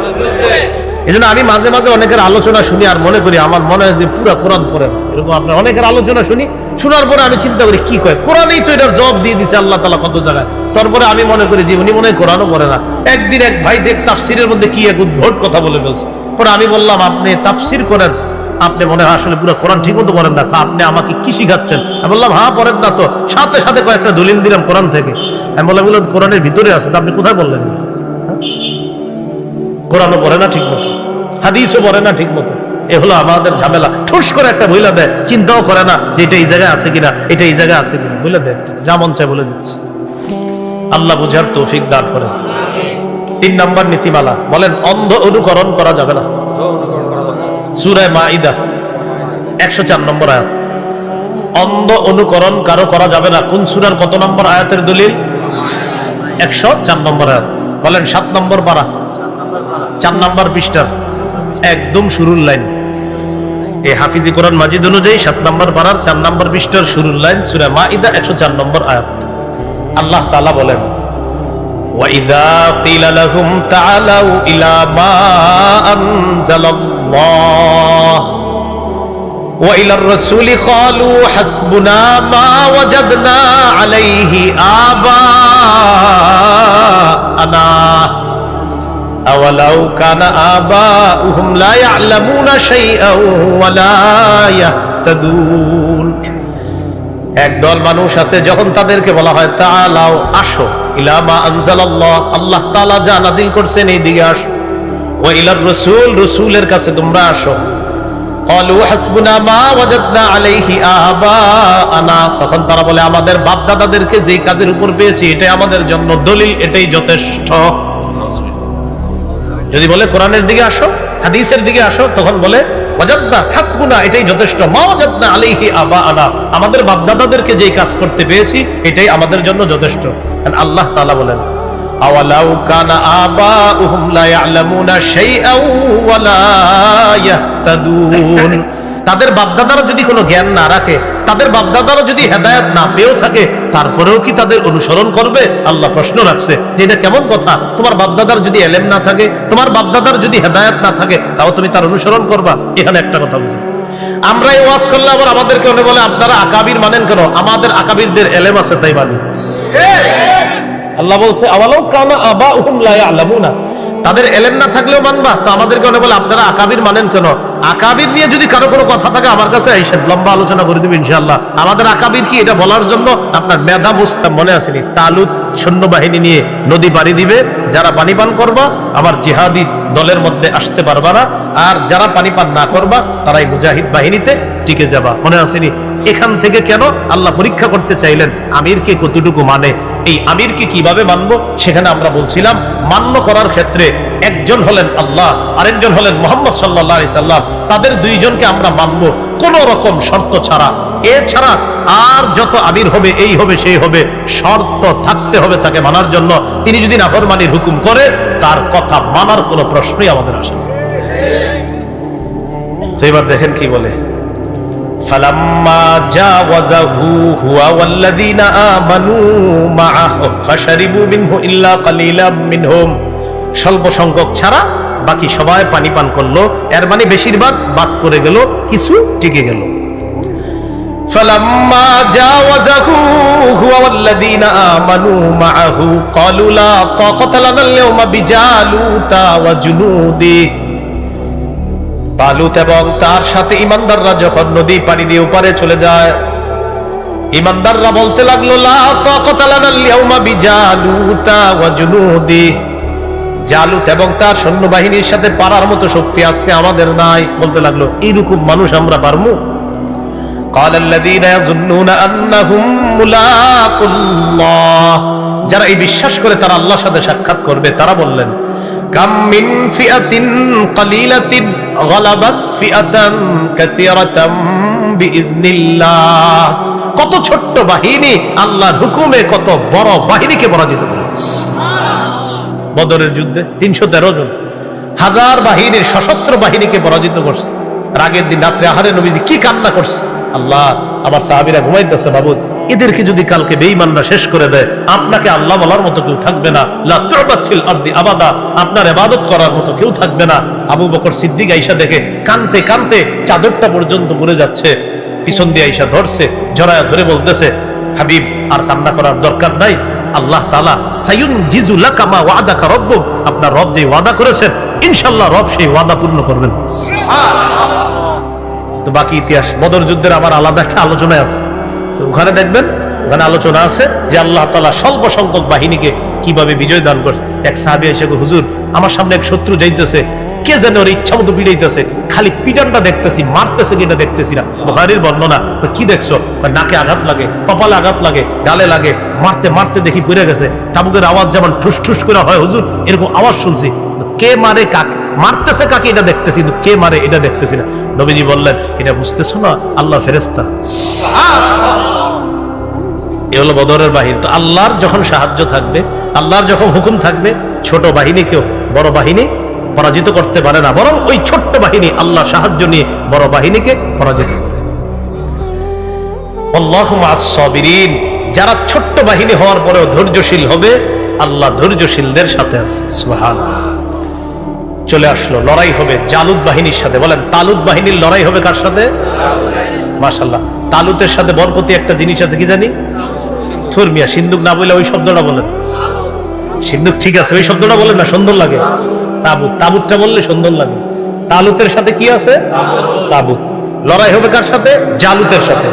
এজন্য আমি মাঝে মাঝে অনেকের আলোচনা শুনি আর মনে করি আমার মনে হয় যে পুরো কোরআন পড়ে না। এরকম আপনার অনেকের আলোচনা শুনি, শোনার পরে আমি চিন্তা করি কি কয়, কোরআনেই তো এটার জবাব দিয়ে দিছে আল্লাহ তাআলা কত জায়গায়। তারপরে আমি মনে করি যে উনি মনে হয় কোরআনও পড়ে না। একদিন এক ভাই দেখ তাফসিরের মধ্যে কি এক উদ্ভট কথা বলে ফেলছে। পরে আমি বললাম আপনি তাফসির করেন, আপনি মনে হয় আসলে পুরো কোরআন ঠিক মতো পড়েন না, আপনি আমাকে কি শিখাচ্ছেন? আমি বললাম হ্যাঁ পড়েন না তো, সাথে সাথে কয়েকটা দলিল দিলাম কোরআন থেকে। আমি বললাম কোরআনের ভিতরে আছে, আপনি কোথায় বললেন? কোরআনও পড়ে না ঠিক মতো, হাদিসও পড়ে না ঠিক মতো। এ হলো আমাদের ঝামেলা। ঠুস করে একটা বইলা দেয়, চিন্তাও করে না যে এটা এই জায়গায় আছে কিনা, এটা এই জায়গায় আছে কিনা, বলে দেয়, যা মন চায় বলে দিচ্ছে। আল্লাহ বুঝার তৌফিক দান করেন। 3 নম্বর নীতিমালা, বলেন অন্ধ অনুকরণ করা যাবে না। সূরা মাইদা 104 নম্বর আয়াত। অন্ধ অনুকরণ কারো করা যাবে না। কোন সূরার কত নম্বর আয়াতের দলিল? 104 নম্বর আয়াত। বলেন 7 নম্বর পারা, 4 নম্বর পৃষ্ঠার একদম শুরুর লাইন। এই হাফিজি কোরআন মাজিদ অনুযায়ী 7 নম্বর পারার 4 নম্বর পৃষ্ঠার শুরুর লাইন, সূরা মাইদা 104 নম্বর আয়াত। আল্লাহ তাআলা বলেন وَإِذَا قِيلَ لَهُمْ تَعَالَوْا إِلَى مَا أَنزَلَ اللَّهُ وَإِلَى الرَّسُولِ قَالُوا حَسْبُنَا مَا وَجَدْنَا عَلَيْهِ آبَاءَنَا أَوَلَوْ كَانَ آبَاؤُهُمْ لَا يَعْلَمُونَ شَيْئًا وَلَا يَهْتَدُونَ। একদল মানুষ আছে যখন তাদেরকে বলা হয় তাআলাও, আসো, ইলা মা আনজালাল্লাহ, আল্লাহ তাআলা যা নাজিল করছেন এই দিকে আসো, ওয়া ইলার রাসূল, রাসূলের কাছে তোমরা আসো। ক্বালু হাসবুনা মা ওয়াজাদনা আলাইহি আবাআনা, তখন তারা বলে আমাদের বাপ দাদাদেরকে যে কাজের উপর পেয়েছি এটাই আমাদের জন্য দলিল, এটাই যথেষ্ট। যদি বলে কোরআনের দিকে আসো, হাদিসের দিকে আসো, তখন বলে ওয়াজাদনা হাসবুনা, এটাই যথেষ্ট। মা ওয়াজাদনা আলাইহি আবাআনা, আমাদের বাপ দাদাদেরকে যেই কাজ করতে পেয়েছি এটাই আমাদের জন্য যথেষ্ট। আল্লাহ তাআলা বলেন আওয়ালাউ কানা আবাউহুম লা ইয়ালামুনা শাইআন ওয়া লা ইয়াহতাদুন, তাদের বাপদাদারা যদি কোনো জ্ঞান না রাখে, তাদের বাপদাদারা যদি হেদায়েত না পেয়েও থাকে, তারপরেও কি তাদের অনুসরণ করবে? আল্লাহ প্রশ্ন রাখছে যে এটা কেমন কথা? তোমার বাপদাদার যদি ইলম না থাকে, তোমার বাপদাদার যদি হেদায়েত না থাকে, তাও তুমি তার অনুসরণ করবা? এখানে একটা কথা বুঝি, আমরা এই ওয়াজ করলে আবার আমাদেরকে অনেকে বলে আপনারা আকাবির মানেন কেন? আমাদের আকাবিরদের ইলম আছে তাই মানি। আল্লাহ বলছে আওয়ালাউ কানা আবাউহুম লা ইয়ালামুনা, তাদের ইলম না থাকলেও মানবা? তো আমাদেরকে অনেকে বলে আপনারা আকাবির মানেন কেন? আকাবির নিয়ে যদি কারো কোনো কথা থাকে আমার কাছে আইসেন, লম্বা আলোচনা করে দিব ইনশাআল্লাহ। আমাদের আকাবির কি এটা বলার জন্য আপনার মেধা মুস্তাম মনে আসেনি? তালুত সৈন্যবাহিনী নিয়ে নদী পাড়ি দিবে, যারা পানি পান করবা আবার জিহাদি দলের মধ্যে আসতে পারবা না, আর যারা পানি পান না করবা তারাই মুজাহিদ বাহিনীতে টিকে যাবা, মনে আসেনি? এখান থেকে কেন আল্লাহ পরীক্ষা করতে চাইলেন আমিরকে কতটুকু মানে, এই আমিরকে কিভাবে মানবো? সেখানে আমরা বলছিলাম মান্য করার ক্ষেত্রে একজন হলেন আল্লাহ, আরেকজন হলেন মুহাম্মদ সাল্লাল্লাহু আলাইহি সাল্লাম, তাদের দুইজনকে আমরা মানবো কোন রকম শর্ত ছাড়া। এছাড়া আর যত আমির হবে, এই হবে সেই হবে, শর্ত থাকতে হবে তাকে মানার জন্য। তিনি যদি নাফরমানির হুকুম করে তার কথা মানার কোনো প্রশ্নই আমাদের আসে না। তো এবার দেখেন কি বলে, ফালাম্মা জাওয়াযাহু হুয়া ওয়াল্লাযীনা আমানু মাআহু ফাশারিবু মিনহু ইল্লা কালিলাম মিনহুম, স্বল্প সংখ্যক ছাড়া বাকি সবাই পানি পান করলো, এর মানে বেশিরভাগ বাদ পড়ে গেল, কিছু টিকে গেল। ফালাম্মা জাওয়াযাহু হুয়া ওয়াল্লাযীনা আমানু মাআহু ক্বালু লা তাকাতা লানাল ইয়াওমা বিজালুতা ওয়া জুনুদি, তালুত এবং তার সাথে ইমানদাররা যখন নদী পানি দিয়ে ওপারে চলে যায়, ইমানদাররা বলতে লাগলো লা তাকাতা লানাল ইয়াওমা বিজালুতা ওয়া জুনুদি, জালুত এবং তার সৈন্যবাহিনীর সাথে পারার মতো শক্তি আজকে আমাদের নাই। বলতে লাগলো এইরকম মানুষ আমরা পারমু? ক্বালাল্লাযীনা ইয়াযুন্নুনা আন্নাহুম মুলাকুল্লাহ, যারা এই বিশ্বাস করে তারা আল্লাহর সাথে সাক্ষাৎ করবে, তারা বললেন কাম মিন ফিআতিন কালিলাতিন গালাবাত ফিআতান কাসীরাতাম বিইজনিল্লাহ, কত ছোট্ট বাহিনী আল্লাহর হুকুমে কত বড় বাহিনীকে পরাজিত করে। বদরের যুদ্ধে ৩১৩ জন হাজার বাহিনীর সশস্ত্র বাহিনীকে পরাজিত করছে। রাগের দিন রাত্রে আহারে নবীজি কি কান্না করছে, আল্লাহ আমার সাহাবীরা ঘুমাইতেছে, বাবুদ এদেরকে যদি কালকে বেঈমানরা শেষ করে দেয়, আপনাকে আল্লাহ বলার মতো কেউ থাকবে না, লা তু'বাদ ফিল আরদি আবাদা, আপনার ইবাদত করার মতো কেউ থাকবে না। আবু বকর সিদ্দিক আয়েশা দেখে কানতে কানতে চাদরটা পর্যন্ত পড়ে যাচ্ছে, পিছন দিয়ে আয়েশা ধরছে, জড়ায়া ধরে বলতেছে হাবিব আর কান্না করার দরকার নাই, আল্লাহ তাআলা সায়ুনজিজু লাকা মা ওয়াদাকা রাব্বুক, আপনার রব যে ওয়াদা করেছেন ইনশাআল্লাহ রব সেই ওয়াদা পূর্ণ করবেন। তো বাকি ইতিহাস বদর যুদ্ধের আমার আলাদা একটা আলোচনা আছে, তো ওখানে দেখবেন, ওখানে আলোচনা আছে যে আল্লাহ তাআলা স্বল্প সংখ্যক বাহিনীকে কিভাবে বিজয় দান করছে। এক সাহাবী এসে হুজুর আমার সামনে এক শত্রু যাইতেছে, কে যেন ওর ইচ্ছা মতো পিটাইতেছে, খালি পিটানটা দেখতেছি, মারতেছে কিনা দেখতেছি না। বুখারীর বর্ণনা। কি দেখছো? নাকে আঘাত লাগে, কপালে আঘাত লাগে, গালে লাগে, মারতে মারতে দেখি পড়ে গেছে। চাবুকের আওয়াজ যেমন ঠুস ঠুস করে হয় হুজুর, এরকম আওয়াজ শুনছি। কে মারে কাকে, মারতেছে কাকে এটা দেখতেছি, কিন্তু কে মারে এটা দেখতেছি না। নবীজি বললেন এটা বুঝতেছো না, আল্লাহ ফেরেশতা। এ হলো বদরের বাহিনী। তো আল্লাহর যখন সাহায্য থাকবে, আল্লাহর যখন হুকুম থাকবে, ছোট বাহিনীকেও বড় বাহিনী পরাজিত করতে পারে না, বরং ওই ছোট্ট বাহিনী আল্লাহ সাহায্য নিয়ে বড় বাহিনীকে পরাজিত করে। আল্লাহু মা'আস সাবিরিন, যারা ছোট্ট বাহিনী হওয়ার পরেও ধৈর্যশীল হবে, আল্লাহ ধৈর্যশীলদের সাথে আছে। সুবহানাল্লাহ। চলে আসলো, লড়াই হবে জালুত বাহিনীর সাথে। বলেন তালুত বাহিনীর লড়াই হবে কার সাথে? মাশাআল্লাহ। তালুতের সাথে বরকতি একটা জিনিস আছে, কি জানি? থুরমিয়া। সিন্দুক না বলে ওই শব্দটা বলেন। সিন্দুক ঠিক আছে, ওই শব্দটা বলেন না, সুন্দর লাগে। তাবুত, তাবুতটা বললে সুন্দর লাগে। তালুতের সাথে কি আছে? তাবুত। লড়াই হবে কার সাথে? জালুতের সাথে।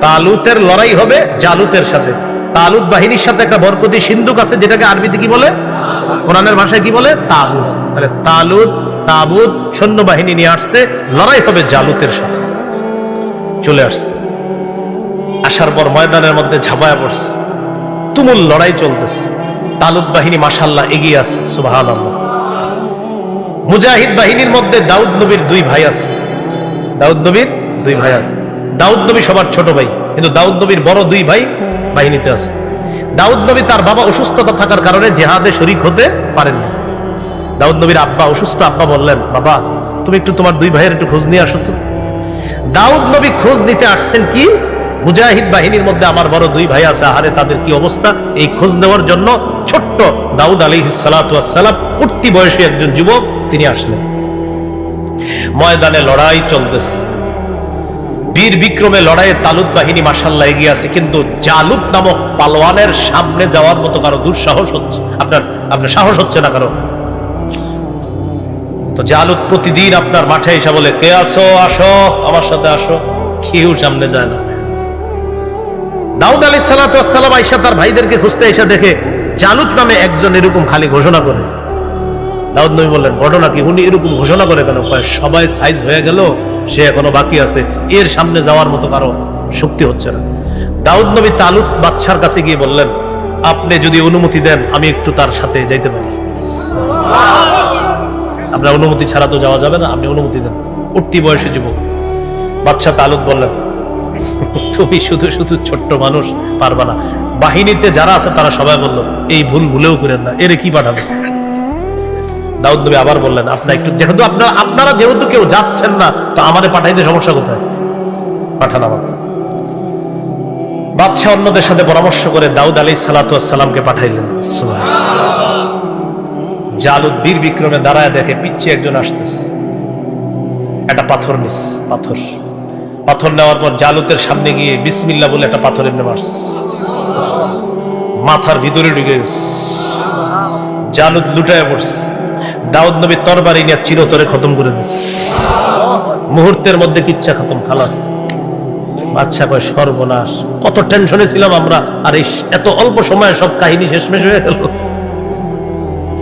তালুতের লড়াই হবে জালুতের সাথে। তালুত বাহিনীর সাথে একটা বরকতি সিন্দুক আছে, যেটাকে আরবিতে কি বলে? কোরআনের ভাষায় কি বলে? তাবুত। তাহলে তালুত তাবুত সৈন্যবাহিনী নিয়ে আসছে, লড়াই হবে জালুতের সাথে। চলে আসছে, আসার পর ময়দানের মধ্যে ঝাঁপায়া পড়ছে, তুমুল লড়াই চলতেছে। তালুত বাহিনী মাশাআল্লাহ এগিয়ে আছে, সুবহানাল্লাহ। মুজাহিদ বাহিনীর মধ্যে দাউদ নবীর দুই ভাই আছে, দাউদ নবীর দুই ভাই আছে। দাউদ নবী সবার ছোট ভাই, কিন্তু দাউদ নবীর বড় দুই ভাই বাহিনীতে আছে। দাউদ নবী তার বাবা অসুস্থতা থাকার কারণে জিহাদে শরীক হতে পারেননি। দাউদ নবীর আব্বা অসুস্থ, আব্বা বললেন, বাবা তুমি একটু তোমার দুই ভাইয়ের একটু খোঁজ নিয়ে আসো তো। দাউদ নবী খোঁজ নিতে আসছেন কি, মুজাহিদ বাহিনীর মধ্যে আমার বড় দুই ভাই আছে, আহারে তাদের কি অবস্থা, এই খোঁজ নেওয়ার জন্য ছোট্ট দাউদ আলাইহিস সালাতু ওয়াস সালাম উঠতি বয়সী একজন যুবক তিনি আসলেন। ময়দানে লড়াই চলতেছে, বীর বিক্রমে লড়াইয়ে তালুত বাহিনী মাশাআল্লাহ এগিয়ে আছে, কিন্তু জালুত নামক পালোয়ানের সামনে যাওয়ার মতো কারো দুঃসাহস হচ্ছে, আপনার সাহস হচ্ছে না কারো। তো জালুত প্রতিদিন আপনার মাঠে এসে বলে, কে আসো, আসো আমার সাথে আসো, কেউ সামনে যায় না। দাউদ আলাইহিস সালাতু ওয়াস সালাম আয়েশা তার ভাইদেরকে খুঁজতে এসে দেখে জালুত নামে একজন এরকম খালি ঘোষণা করে। দাউদ নবী বললেন, ঘটনা কি, উনি এরকম ঘোষণা করে কেন? সবাই সাইজ হয়ে গেল, সে এখনো বাকি আছে, এর সামনে যাওয়ার মতো কারো শক্তি হচ্ছে না। দাউদ নবী তালুত বাদশার কাছে গিয়ে বললেন, আপনি যদি অনুমতি দেন আমি একটু তার সাথে যাইতে পারি। আপনার অনুমতি ছাড়া তো যাওয়া যাবে না, আপনি অনুমতি দেন। উঠতি বয়সী যুবক। বাদশা তালুত বললেন, তুমি শুধু শুধু ছোট্ট মানুষ, পারবা না। বাহিনীতে যারা আছে তারা সবাই বলল, এই ভুল ভুলেও করেন না, এরে কি পাঠাবে। দাউদ নবী আবার বললেন, আপনারা একটু, যেহেতু আপনারা যেহেতু কেউ যাচ্ছেন না, তো আমাদের পাঠাইতে সমস্যা কোথায়, পাঠান আমাকে। বাদশাহ অন্যদের সাথে পরামর্শ করে দাউদ আলাইহিস সালাতু ওয়াস সালামকে পাঠাইলেন। জালুত বীর বিক্রমে দাঁড়ায় দেখে পিচ্ছে একজন আসতেছে, একটা পাথর নিস, পাথর নেওয়ার পর জালুতের সামনে গিয়ে বিসমিল্লাহ বলে একটা পাথর এমনি মারছে, মাথার ভিতরে ঢুকে গেছে। জালুত লুটায় পড়ছে। দাউদ নবী তরবারি নিয়ে চিরতরে খতম করে দিচ্ছে, মুহূর্তের মধ্যে কিচ্ছা খতম, খালাস। বাদশা কয়, সর্বনাশ, কত টেনশনে ছিলাম আমরা, আর এই এত অল্প সময়ে সব কাহিনী শেষমেশ হয়ে গেল।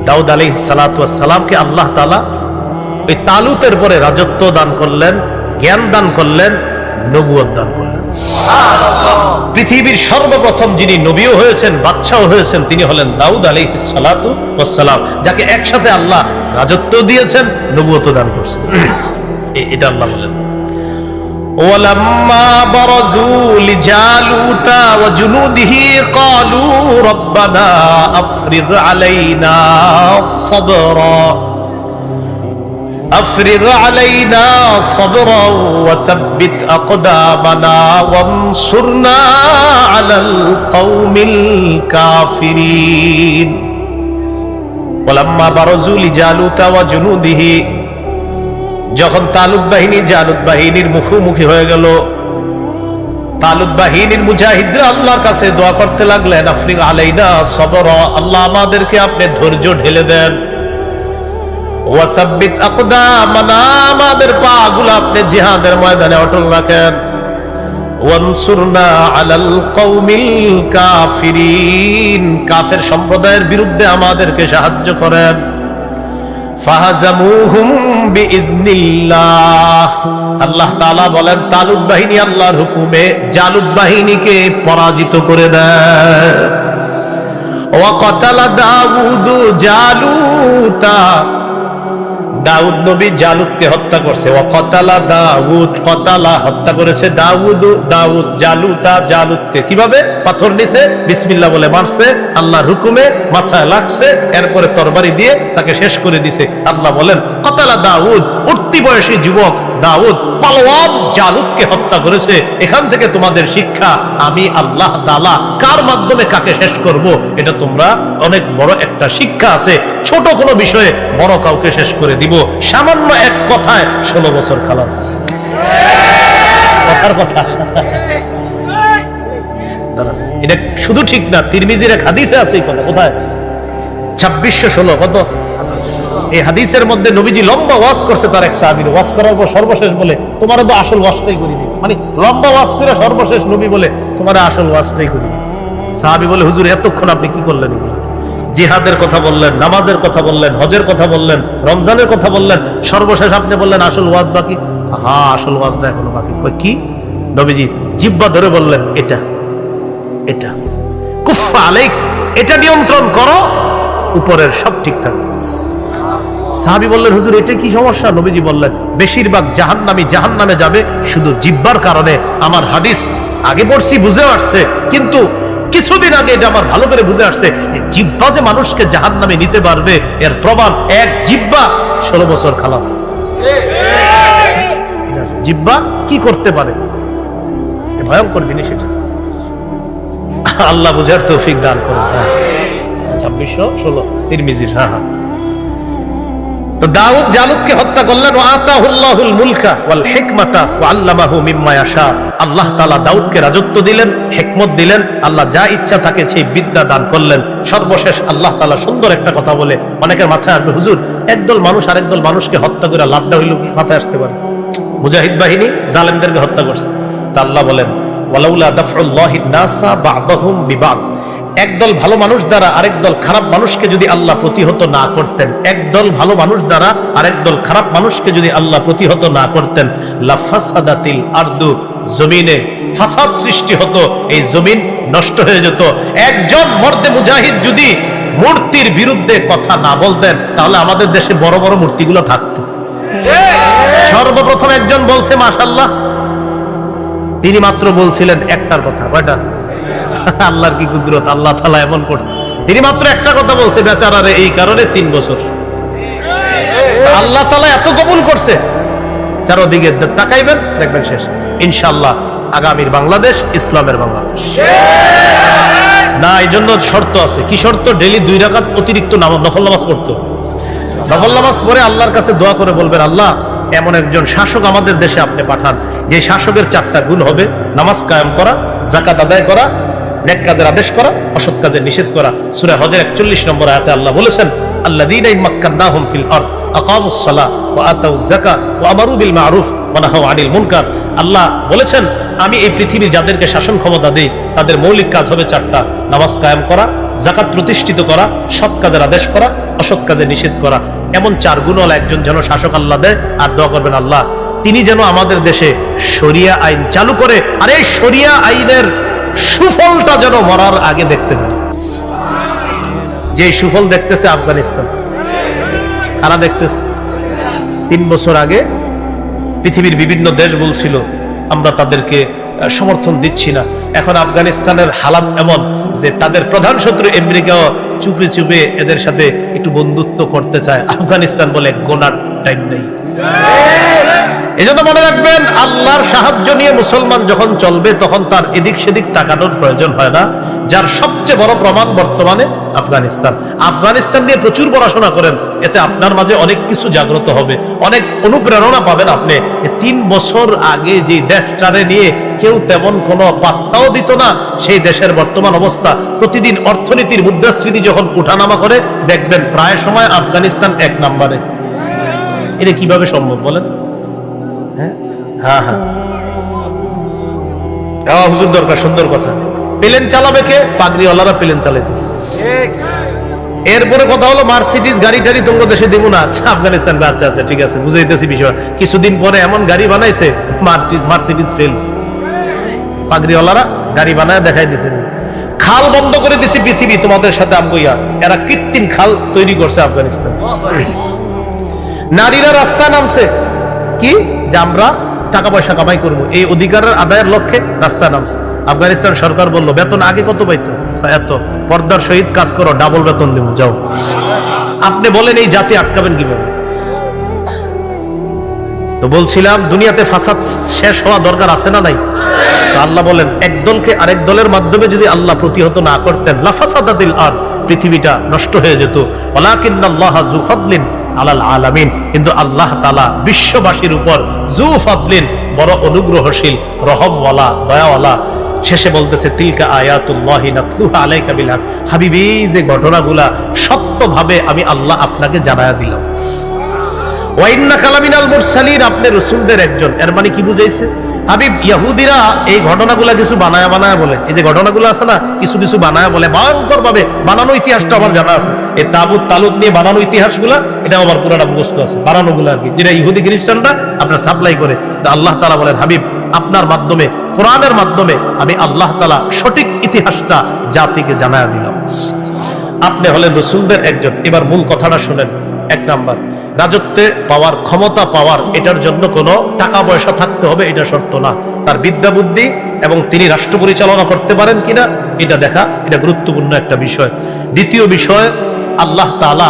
দাউদ আলাইহিস সালাতু ওয়াস সালামকে আল্লাহ তাআলা ওই তালুতের পরে রাজত্ব দান করলেন, জ্ঞান দান করলেন, নবুয়ত দান করলেন। পৃথিবীর সর্বপ্রথম যিনি নবীও হয়েছেন, বাদশাও হয়েছেন, তিনি হলেন দাউদ আলাইহিস সালাতু ওয়াস সালাম, যাকে একসাথে আল্লাহ রাজত্ব দিয়েছেন, নবুয়ত দান করেছেন। এটা আল্লাহ বলেন, ওয়ালাম্মা বারাজু লিজালুতা ওয়া জুনুদিহি ক্বালু রাব্বানা আফরিগ আলাইনা সাবরা أفرغ علينا صبرا وثبت أقدامنا وانصرنا على القوم الكافرين ولما برزوا لجالوت وجنوده যখন তালুত বাহিনী জালুত বাহিনীর মুখোমুখি হয়ে গেল, তালুত বাহিনীর মুজাহিদরা আল্লাহর কাছে দোয়া করতে লাগলেন, আফরিগ আলাইনা সবরা, আল্লাহ আমাদেরকে আপনি ধৈর্য ঢেলে দেন, ওয়াসাব্বিত আকদামানা, আমাদের পাগুলো আপনি জিহাদের ময়দানে অটল রাখেন, ওয়ানসুরনা আলাল কওমিল কাফিরিন, কাফের সম্প্রদায়ের বিরুদ্ধে আমাদেরকে সাহায্য করেন। ফাহাজামুহুম বিইজনিল্লাহ, আল্লাহ তাআলা বলেন তালুত বাহিনী আল্লাহর হুকুমে জালুত বাহিনীকে পরাজিত করে দেয়। ওয়া কাতালা দাউদু জালুতা, দাউদ নবী জালুতকে হত্যা করছে। ওয়া কাতালা দাউদ, কাতালা হত্যা করেছে দাউদ, দাউদ জালুতা, জালুতকে কিভাবে? পাথর নিছে, বিসমিল্লাহ বলে মারছে, আল্লাহর হুকুমে মাথায় লাগছে, এরপরে তরবারি দিয়ে তাকে শেষ করে দিছে। আল্লাহ বলেন কাতালা দাউদ, উঠতি বয়সী যুবক দাউদ পালোয়ান জালুতকে হত্যা করেছে। এখান থেকে তোমাদের শিক্ষা, আমি আল্লাহ তাআলা কার মাধ্যমে কাকে শেষ করব, এটা তোমরা অনেক বড় একটা শিক্ষা আছে। ছোট কোনো বিষয়ে বড় কাউকে শেষ করে দিব, সামান্য এক কথায় 16 বছর খালাস। কথার কথা এটা শুধু ঠিক না, তিরমিজির এক হাদিসে আছে এই কথা। কোথায়? 2616 কত? এই হাদিসের মধ্যে নবীজি লম্বা ওয়াজ করছে তার এক সাহাবীর, ওয়াজ করার পর সর্বশেষ বলে, তোমার তো আসল ওয়াজটাই করিনি। মানে লম্বা ওয়াজ করে সর্বশেষ নবী বলে, তোমার আসল ওয়াজটাই করিনি। সাহাবী বলে, হুজুর এতক্ষণ আপনি কি করলেন? জিহাদের কথা বললেন, নামাজের কথা বললেন, হজের কথা বললেন, রমজানের কথা বললেন, সর্বশেষ আপনি বললেন আসল ওয়াজ বাকি। হ্যাঁ, আসল ওয়াজটা এখনো বাকি। কি? নবীজি জিহ্বা ধরে বললেন এটা এটা কুফা আলাইক, এটা নিয়ন্ত্রণ করো, উপরের সব ঠিক থাকবে। সাহাবী বললেন হুজুর এটা কি সমস্যা? নবীজি বললেন বেশিরভাগ জাহান্নামে যাবে শুধু জিহ্বার কারণে। আমার হাদিস আগে পড়ছি, বুঝে আসছে, কিন্তু কিছুদিন আগে এটা আমার ভালো করে বুঝে আসছে যে জিহ্বা যে মানুষকে জাহান্নামে নিতে পারবে এর প্রমাণ এক জিহ্বা 16 বছর খালাস। জিহ্বা কি করতে পারে, ভয়ঙ্কর জিনিস এটা। আল্লাহ বুঝার তৌফিক দান করুন। 2616 তিরমিজির। হ্যাঁ হ্যাঁ। তো দাউদ জালুতকে হত্যা করলেন। আতাহুল্লাহুল মুলকা ওয়াল হিকমাতা ওয়া আল্লামাহু মিম্মা ইয়াশা। আল্লাহ তাআলা দাউদকে রাজত্ব দিলেন, হিকমত দিলেন, আল্লাহ যা ইচ্ছা তাকে সেই বিদ্যা দান করলেন। সর্বশেষ আল্লাহ তাআলা সুন্দর একটা কথা বলে, অনেকের মাথায় আসবে হুজুর একদল মানুষ আরেকদল মানুষকে হত্যা করে লাভটা হইল কি? মাথায় আসতে পারে মুজাহিদ বাহিনী জালেমদেরকে হত্যা করছে। তা আল্লাহ বলেন ওয়ালাউলা দাফউল্লাহিন নাসা বা'দাহুম বিবাদ, একদল ভালো মানুষ দ্বারা আরেকদল খারাপ মানুষকে যদি আল্লাহ প্রতিহত না করতেন, একদল ভালো মানুষ দ্বারা আরেকদল খারাপ মানুষকে যদি আল্লাহ প্রতিহত না করতেন, লাফাসাদাতিল আরদু, জমিনে ফাসাদ সৃষ্টি হতো, এই জমিন নষ্ট হয়ে যেত। একজন মর্দে মুজাহিদ যদি মূর্তির বিরুদ্ধে কথা না বলতেন তাহলে আমাদের দেশে বড় বড় মূর্তিগুলো থাকতো। সর্বপ্রথম একজন বলছে মাশাআল্লাহ, তিনি মাত্র বলছিলেন একটার কথা। কয়টা? আল্লাহর কি কুদরত, আল্লাহ তাআলা এমন করছে। তিনি মাত্র একটা কথা বলছে বেচারারে, এই কারণে 3 বছর আল্লাহ তাআলা এত কবুল করছে। চারদিকে তাকাইবেন দেখবেন শেষ। ইনশাআল্লাহ আগামীর বাংলাদেশ ইসলামের বাংলাদেশ। না, এই জন্য শর্ত আছে। কি শর্ত? ডেইলি 2 রাকাত অতিরিক্ত নফল নামাজ পড়তে। নফল নামাজ পড়ে আল্লাহর কাছে দোয়া করে বলবেন আল্লাহ এমন একজন শাসক আমাদের দেশে আপনি পাঠান, যে শাসকের 4টা গুণ হবে: নামাজ কায়েম করা, যাকাত আদায় করা, নেক কাজের আদেশ করা, অসৎ কাজের নিষেধ করা। সূরা হজের 41 নম্বর আয়াতে আল্লাহ বলেছেন আল্লাযীনা ইম্মাক্কান্নাহুম ফিল আরদ আকামুস সালাহ ওয়া আতাউয যাকাত ওয়া আমারু বিল মা'রুফ ওয়া নাহাউ আনিল মুনকার। আল্লাহ বলেছেন আমি এই পৃথিবীর যাদেরকে শাসন ক্ষমতা দেই তাদের মৌলিক কাজ হবে 4টা: নামাজ কায়েম করা, যাকাত প্রতিষ্ঠিত করা, সৎ কাজের আদেশ করা, অসৎ কাজের নিষেধ করা। এমন 4 গুণওয়ালা একজন যেন শাসক আল্লাহ দেয়। আর দোয়া করবেন আল্লাহ তিনি যেন আমাদের দেশে শরিয়া আইন চালু করে, আর এই শরিয়া আইনের সুফলটা যেন মরার আগে দেখতে পারে। যে সুফল দেখতেছে আফগানিস্তান, কারা দেখতেছে? 3 বছর আগে পৃথিবীর বিভিন্ন দেশ বলছিল আমরা তাদেরকে সমর্থন দিচ্ছি না। এখন আফগানিস্তানের হালাত এমন যে তাদের প্রধান শত্রু আমেরিকাও চুপে চুপে এদের সাথে একটু বন্ধুত্ব করতে চায়। আফগানিস্তান বলে গোনার টাইম নেই। এজন্য মনে রাখবেন আল্লাহর সাহায্য নিয়ে মুসলমান যখন চলবে তখন তার এদিক সেদিক তাকানোর প্রয়োজন হয় না। যার সবচেয়ে বড় প্রমাণ বর্তমানে আফগানিস্তান। আফগানিস্তান নিয়ে প্রচুর পড়াশোনা করেন, এতে আপনার মাঝে অনেক কিছু জাগ্রত হবে, অনেক অনুপ্রেরণা পাবেন আপনি। 3 বছর আগে যে দেশটারে নিয়ে কেউ তেমন কোনো পাত্তাও দিত না, সেই দেশের বর্তমান অবস্থা, প্রতিদিন অর্থনীতির মুদ্রাস্ফীতি যখন উঠানামা করে দেখবেন প্রায় সময় আফগানিস্তান 1 নম্বরে। এটা কিভাবে সম্ভব বলেন? হ্যাঁ হ্যাঁ, হুজুর দরকার, সুন্দর কথা। প্লেন চালাবে কে? পাগড়িওয়ালারা প্লেন চালাইতেছে। এরপরে কথা হলো মার্সিডিজ গাড়ি টাড়ি তোমার দেশে দেবো না। আচ্ছা আফগানিস্তান, আচ্ছা আচ্ছা ঠিক আছে, বুঝাইতেছি বিষয়। কিছুদিন পরে এমন গাড়ি বানাইছে মার্সিডিজ ফেল, পাগড়িওয়ালারা গাড়ি বানায় দেখাই দিছে। খাল বন্ধ করে দিছি পৃথিবী তোমাদের সাথে আমগইয়া, এরা কৃত্রিম খাল তৈরি করছে আফগানিস্তান। নারীরা রাস্তায় নামছে কি যে আমরা টাকা পয়সা কামাই করবো, এই অধিকারের আদায়ের লক্ষ্যে রাস্তায় নামছে। আফগানিস্তান সরকার বললো বেতন আগে কত পাইতো, এত, পর্দার সহিত কাজ করো, ডাবল বেতন দেব, যাও। আপনি বলেন এই জাতি আটকাবেন কিভাবে? তো বলছিলাম দুনিয়াতে ফাসাদ শেষ হওয়া দরকার আছে না নাই? আল্লাহ বলেন একদলকে আরেক দলের মাধ্যমে যদি আল্লাহ প্রতিহত না করতেন লাফাসাদাতিল আরদ, পৃথিবীটা নষ্ট হয়ে যেত। ওয়ালাকিন্নাল্লাহা যু ফাদলিন আলাল আলামিন, কিন্তু আল্লাহ তাআলা বিশ্ববাসীর উপর যু ফাদলিন, বড় অনুগ্রহশীল, রহমওয়ালা, দয়াওয়ালা। শেষে বলতেছে তিলকা আয়াতুল্লাহি নাতলুহা আলাইকা বিল হক, হাবিবি যে ঘটনাগুলা সত্যভাবে আমি আল্লাহ আপনাকে জানায়া দিলাম। ওয়া ইন্নাকা লামিনাল মুরসালিন, আপনি রাসূলদের একজন। এর মানে কি বুঝাইছে? হাবিব, ইয়াহুদিরা এই ঘটনাগুলা কিছু বানায়া বানায়া বলে, এই যে ঘটনাগুলো আছে না, কিছু কিছু বানায়া বলে, ভয়ঙ্কর ভাবে বানানো ইতিহাসটা আমার জানা আছে। এই তাবুত তালুত নিয়ে বানানো ইতিহাসগুলা, এটা আমার পুরাটা মুখস্থ আছে, বানানো গুলো আর কি, যেটা ইহুদি খ্রিস্টানরা আপনার সাপ্লাই করে। আল্লাহ তাআলা বলেন, হাবিব আপনার মাধ্যমে, কোরআনের মাধ্যমে আমি আল্লাহ তাআলা সঠিক ইতিহাসটা জাতিকে জানায়া দিলাম। আপনি হলেন রাসূলদের একজন। এবার মূল কথাটা শুনেন। এক নাম্বার, রাজত্বে পাওয়ার, ক্ষমতা পাওয়ার, এটার জন্য কোনো টাকা পয়সা থাকতে হবে এটা শর্ত না। তার বিদ্যা বুদ্ধি এবং তিনি রাষ্ট্র পরিচালনা করতে পারেন কিনা এটা দেখা, এটা গুরুত্বপূর্ণ একটা বিষয়। দ্বিতীয় বিষয়, আল্লাহ তাআলা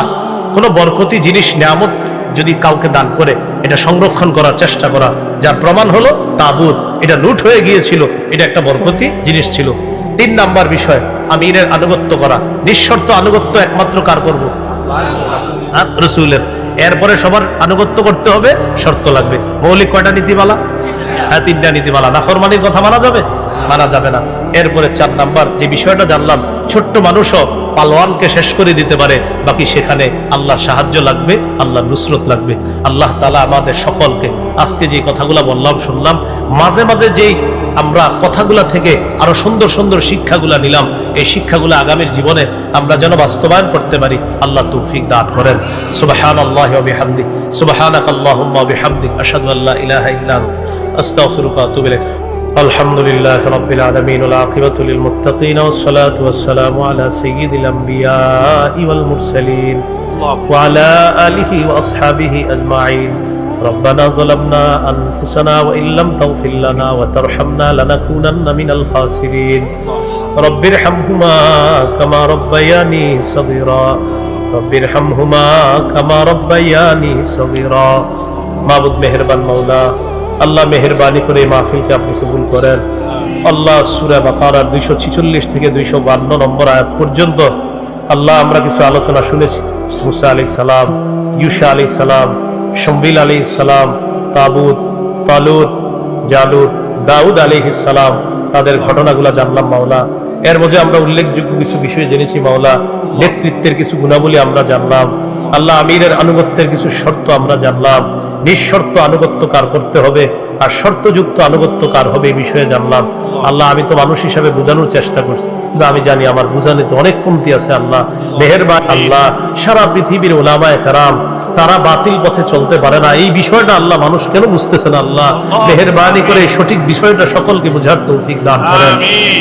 কোনো বরকতি জিনিস, নিয়ামত যদি কাউকে দান করে, এটা সংরক্ষণ করার চেষ্টা করা, যার প্রমাণ হলো তাবুত, এটা লুট হয়ে গিয়েছিল, এটা একটা বরকতি জিনিস ছিল। 3 নাম্বার বিষয়, আমিরের আনুগত্য করা। নিঃশর্ত আনুগত্য একমাত্র কার করব? রাসূলের। এরপরে সবার আনুগত্য করতে হবে, শর্ত লাগবে। মৌলিক কয়টা নীতিমালা? হ্যাঁ, 3টা নীতিমালা। নাফরমানির কথা মানা যাবে? মানা যাবে না। এরপরে 4 নাম্বার যে বিষয়টা জানলাম, ছোট্ট মানুষও পালোয়ানকে শেষ করে দিতে পারে, বাকি সেখানে আল্লাহর সাহায্য লাগবে, আল্লাহর নুসরত লাগবে। আল্লাহ তাআলা আমাদের সকলকে আজকে যে কথাগুলো বললাম, শুনলাম, মাঝে মাঝে যেই আমরা কথাগুলা থেকে আরো সুন্দর সুন্দর শিক্ষাগুলা নিলাম, এই শিক্ষাগুলো আগামীর জীবনে আমরা যেন বাস্তবায়ন করতে পারি, আল্লাহ তৌফিক দান করেন। সুবহানাল্লাহি ওয়া বিহামদিহি, সুবহানাকাল্লাহুম্মা ওয়া বিহামদিক, আশহাদু আল্লা ইলাহা ইল্লা আনতা, আস্তাগফিরুকা ওয়া আতুবু ইলাইক। আলহামদুলিল্লাহি রাব্বিল আলামিন, ওয়াল আকিবাতু লিল মুত্তাকিন, ওয়াস সালাতু ওয়াস সালামু আলা সাইয়্যিদিল আমবিয়াই ওয়াল মুরসালিন ওয়া আলা আলিহি ওয়া আসহাবিহি আজমাইন। ربنا ظلمنا أنفسنا وإن لم تغفر لنا وترحمنا لنكونن من الخاسرين رب ارحمهما كما ربياني صغيرا رب ارحمهما كما ربياني صغيرا। মাবুদ মেহেরবান মাওলা, আল্লাহ মেহেরবানি করে মাহফিলকে আপনি কবুল করেন। আল্লাহ সূরা বাকারার 246 থেকে 252 নম্বর আয়াত পর্যন্ত আল্লাহ আমরা কিছু আলোচনা শুনেছি। মুসা আলাইহিস সালাম, ইউসা আলাইহিস সালাম, শমবিল আলাইহিস সালাম, তাবুত, তালুত, জালুত, দাউদ আলাইহিস সালাম, তাদের ঘটনাগুলো জানলাম মাওলা। এর মধ্যে আমরা উল্লেখযোগ্য কিছু বিষয় জেনেছি মাওলা। নেতৃত্বের কিছু গুণাবলী আমরা জানলাম। আল্লাহ আমিরের আনুগত্যের কিছু শর্ত আমরা জানলাম। নিঃশর্ত আনুগত্য কার করতে হবে আর শর্তযুক্ত আনুগত্য কার হবে এই বিষয়ে জানলাম। আল্লাহ আমি তো মানুষ হিসাবে বোঝানোর চেষ্টা করছি, কিন্তু আমি জানি আমার বোঝানোতে অনেক কমতি আছে। আল্লাহ মেহেরবান, আল্লাহ সারা পৃথিবীর উলামায়ে কেরাম তারা বাতিল পথে চলতে পারে না, এই বিষয়টা আল্লাহ মানুষ কেন বুঝতেছে না? আল্লাহ মেহেরবানি করে সঠিক বিষয়টা সকলকে বোঝার তৌফিক দান করেন।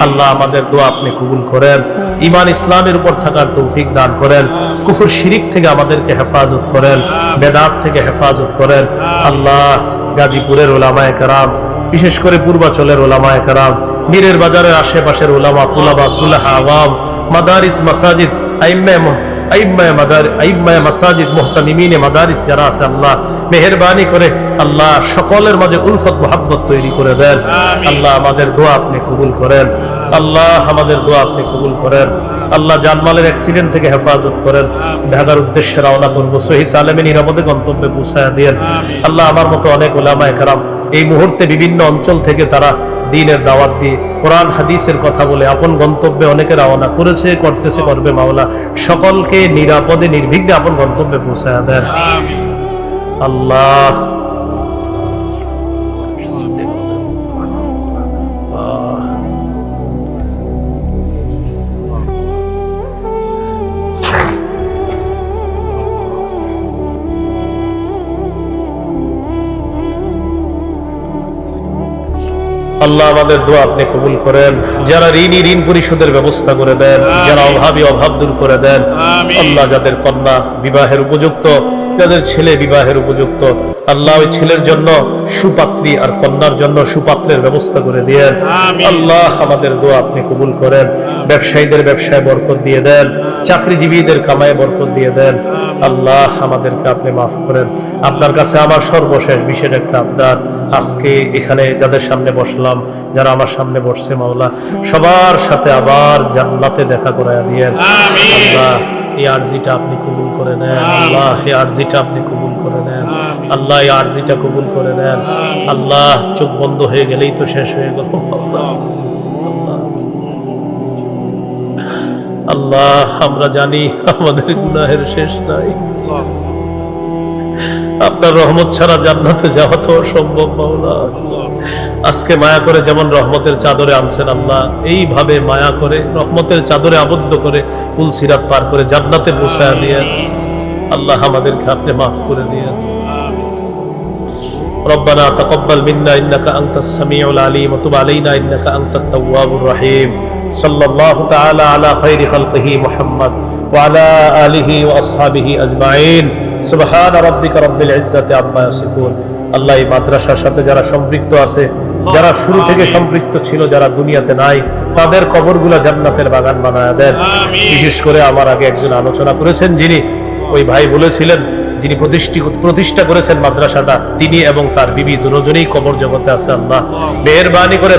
আল্লাহ আমাদের দোয়া আপনি কবুল করেন। ঈমান ইসলামের উপর থাকার তৌফিক দান করেন। কুফর শিরিক থেকে আমাদেরকে হেফাজত করেন, বেদাত থেকে হেফাজত করেন। আল্লাহ গাজীপুরের উলামায়ে কেরাম, বিশেষ করে পূর্বাচলের উলামায়ে কেরাম, মীরের বাজারের আশেপাশের উলামা, তুলাবা, সুলাহা, আওয়াম, মাদারিস, মাসাজিদ, আইম্মায়ে মাসাজিদ, মুহতামিমিনে মাদারিস যারা আছে, আল্লাহ মেহেরবানি করে আল্লাহ সকলের মাঝে উলফত মুহাব্বত তৈরি করে দেন। আল্লাহ আমাদের দোয়া আপনি কবুল করেন। আল্লাহ আমাদের দোয়া আপনি কবুল করেন। আল্লাহ জানমালের অ্যাক্সিডেন্ট থেকে হেফাজত করেন। ঢাকার উদ্দেশ্যে রওনা করবো, সহিহ সালেমে নিরাপদে গন্তব্যে পৌঁছায়া দেন। আল্লাহ আমার মতো অনেক উলামায়ে কেরাম এই মুহূর্তে বিভিন্ন অঞ্চল থেকে তারা দ্বীনের দাওয়াত দিয়ে কোরআন হাদিসের কথা বলে আপন গন্তব্যে অনেকে রওনা করেছে, করতেছে, করবে। মাওলা সকলকে নিরাপদে নির্বিঘ্নে আপন গন্তব্যে পৌঁছায়া দেন। আল্লাহ আল্লাহ আমাদের দোয়া আপনি কবুল করেন। যারা ঋণী ঋণ পরিশোধের ব্যবস্থা করে দেন, যারা অভাবী অভাব দূর করে দেন। আল্লাহ যাদের কন্যা বিবাহের উপযুক্ত, যাদের ছেলে বিবাহের উপযুক্ত, আল্লাহ ওই ছেলের জন্য সুপাত্রী আর কন্যার জন্য সুপাত্রের ব্যবস্থা করে দিয়েন। আল্লাহ আমাদের দোয়া আপনি কবুল করেন। ব্যবসায়ীদের ব্যবসায় বরকত দিয়ে দেন, চাকরিজীবীদের কামায় বরকত দিয়ে দেন। আল্লাহ আমাদেরকে আপনি মাফ করেন। আপনার কাছে আমার সর্বশেষ বিশেষ একটা আবদার, আজকে এখানে যাদের সামনে বসলাম, যারা আমার সামনে বসছে, মাওলা সবার সাথে আবার জান্নাতে দেখা করায়া দিয়েন। আল্লাহ এই আরজিটা আপনি কবুল করে নেন। আল্লাহ এই আরজিটা আপনি কবুল করে নেন। আল্লাহ এই আরজিটা কবুল করে নেন। আল্লাহ চোখ বন্ধ হয়ে গেলেই তো শেষ হয়ে গেল। আল্লাহ আমরা জানি আমাদের গুনাহের শেষ নাই। আপনার রহমত ছাড়া জান্নাতে যাওয়া তো অসম্ভব। মাওলা আজকে মায়া করে যেমন রহমতের চাদরে আনছেন আল্লাহ, এইভাবে মায়া করে রহমতের চাদরে আবদ্ধ করে কুল সিরাত পার করে জান্নাতে পৌঁছায় দিয়ে আল্লাহ আমাদেরকে আপনি মাফ করে দিয়ে। ربنا تقبل منا إنك أنت السميع العليم وتب علينا إنك أنت التواب الرحيم صلى الله تعالى على خير خلقه محمد وعلى آله وأصحابه أجمعين سبحان ربك رب العزة عما يصفون। আল্লাহ এই মাদ্রাসার সাথে যারা সম্পৃক্ত আছে, যারা শুরু থেকে সম্পৃক্ত ছিল, যারা দুনিয়াতে নাই, তাদের কবরগুলা জান্নাতের বাগান বানায় দেন। বিশেষ করে আমার আগে একজন আলোচনা করেছেন, যিনি ওই ভাই বলেছিলেন, যিনি প্রতিষ্ঠা করেছেন মাদ্রাসাটা, তিনি এবং তার বিবি দুজনেই কবর জগতে আছে। আল্লাহ মেহেরবানি করে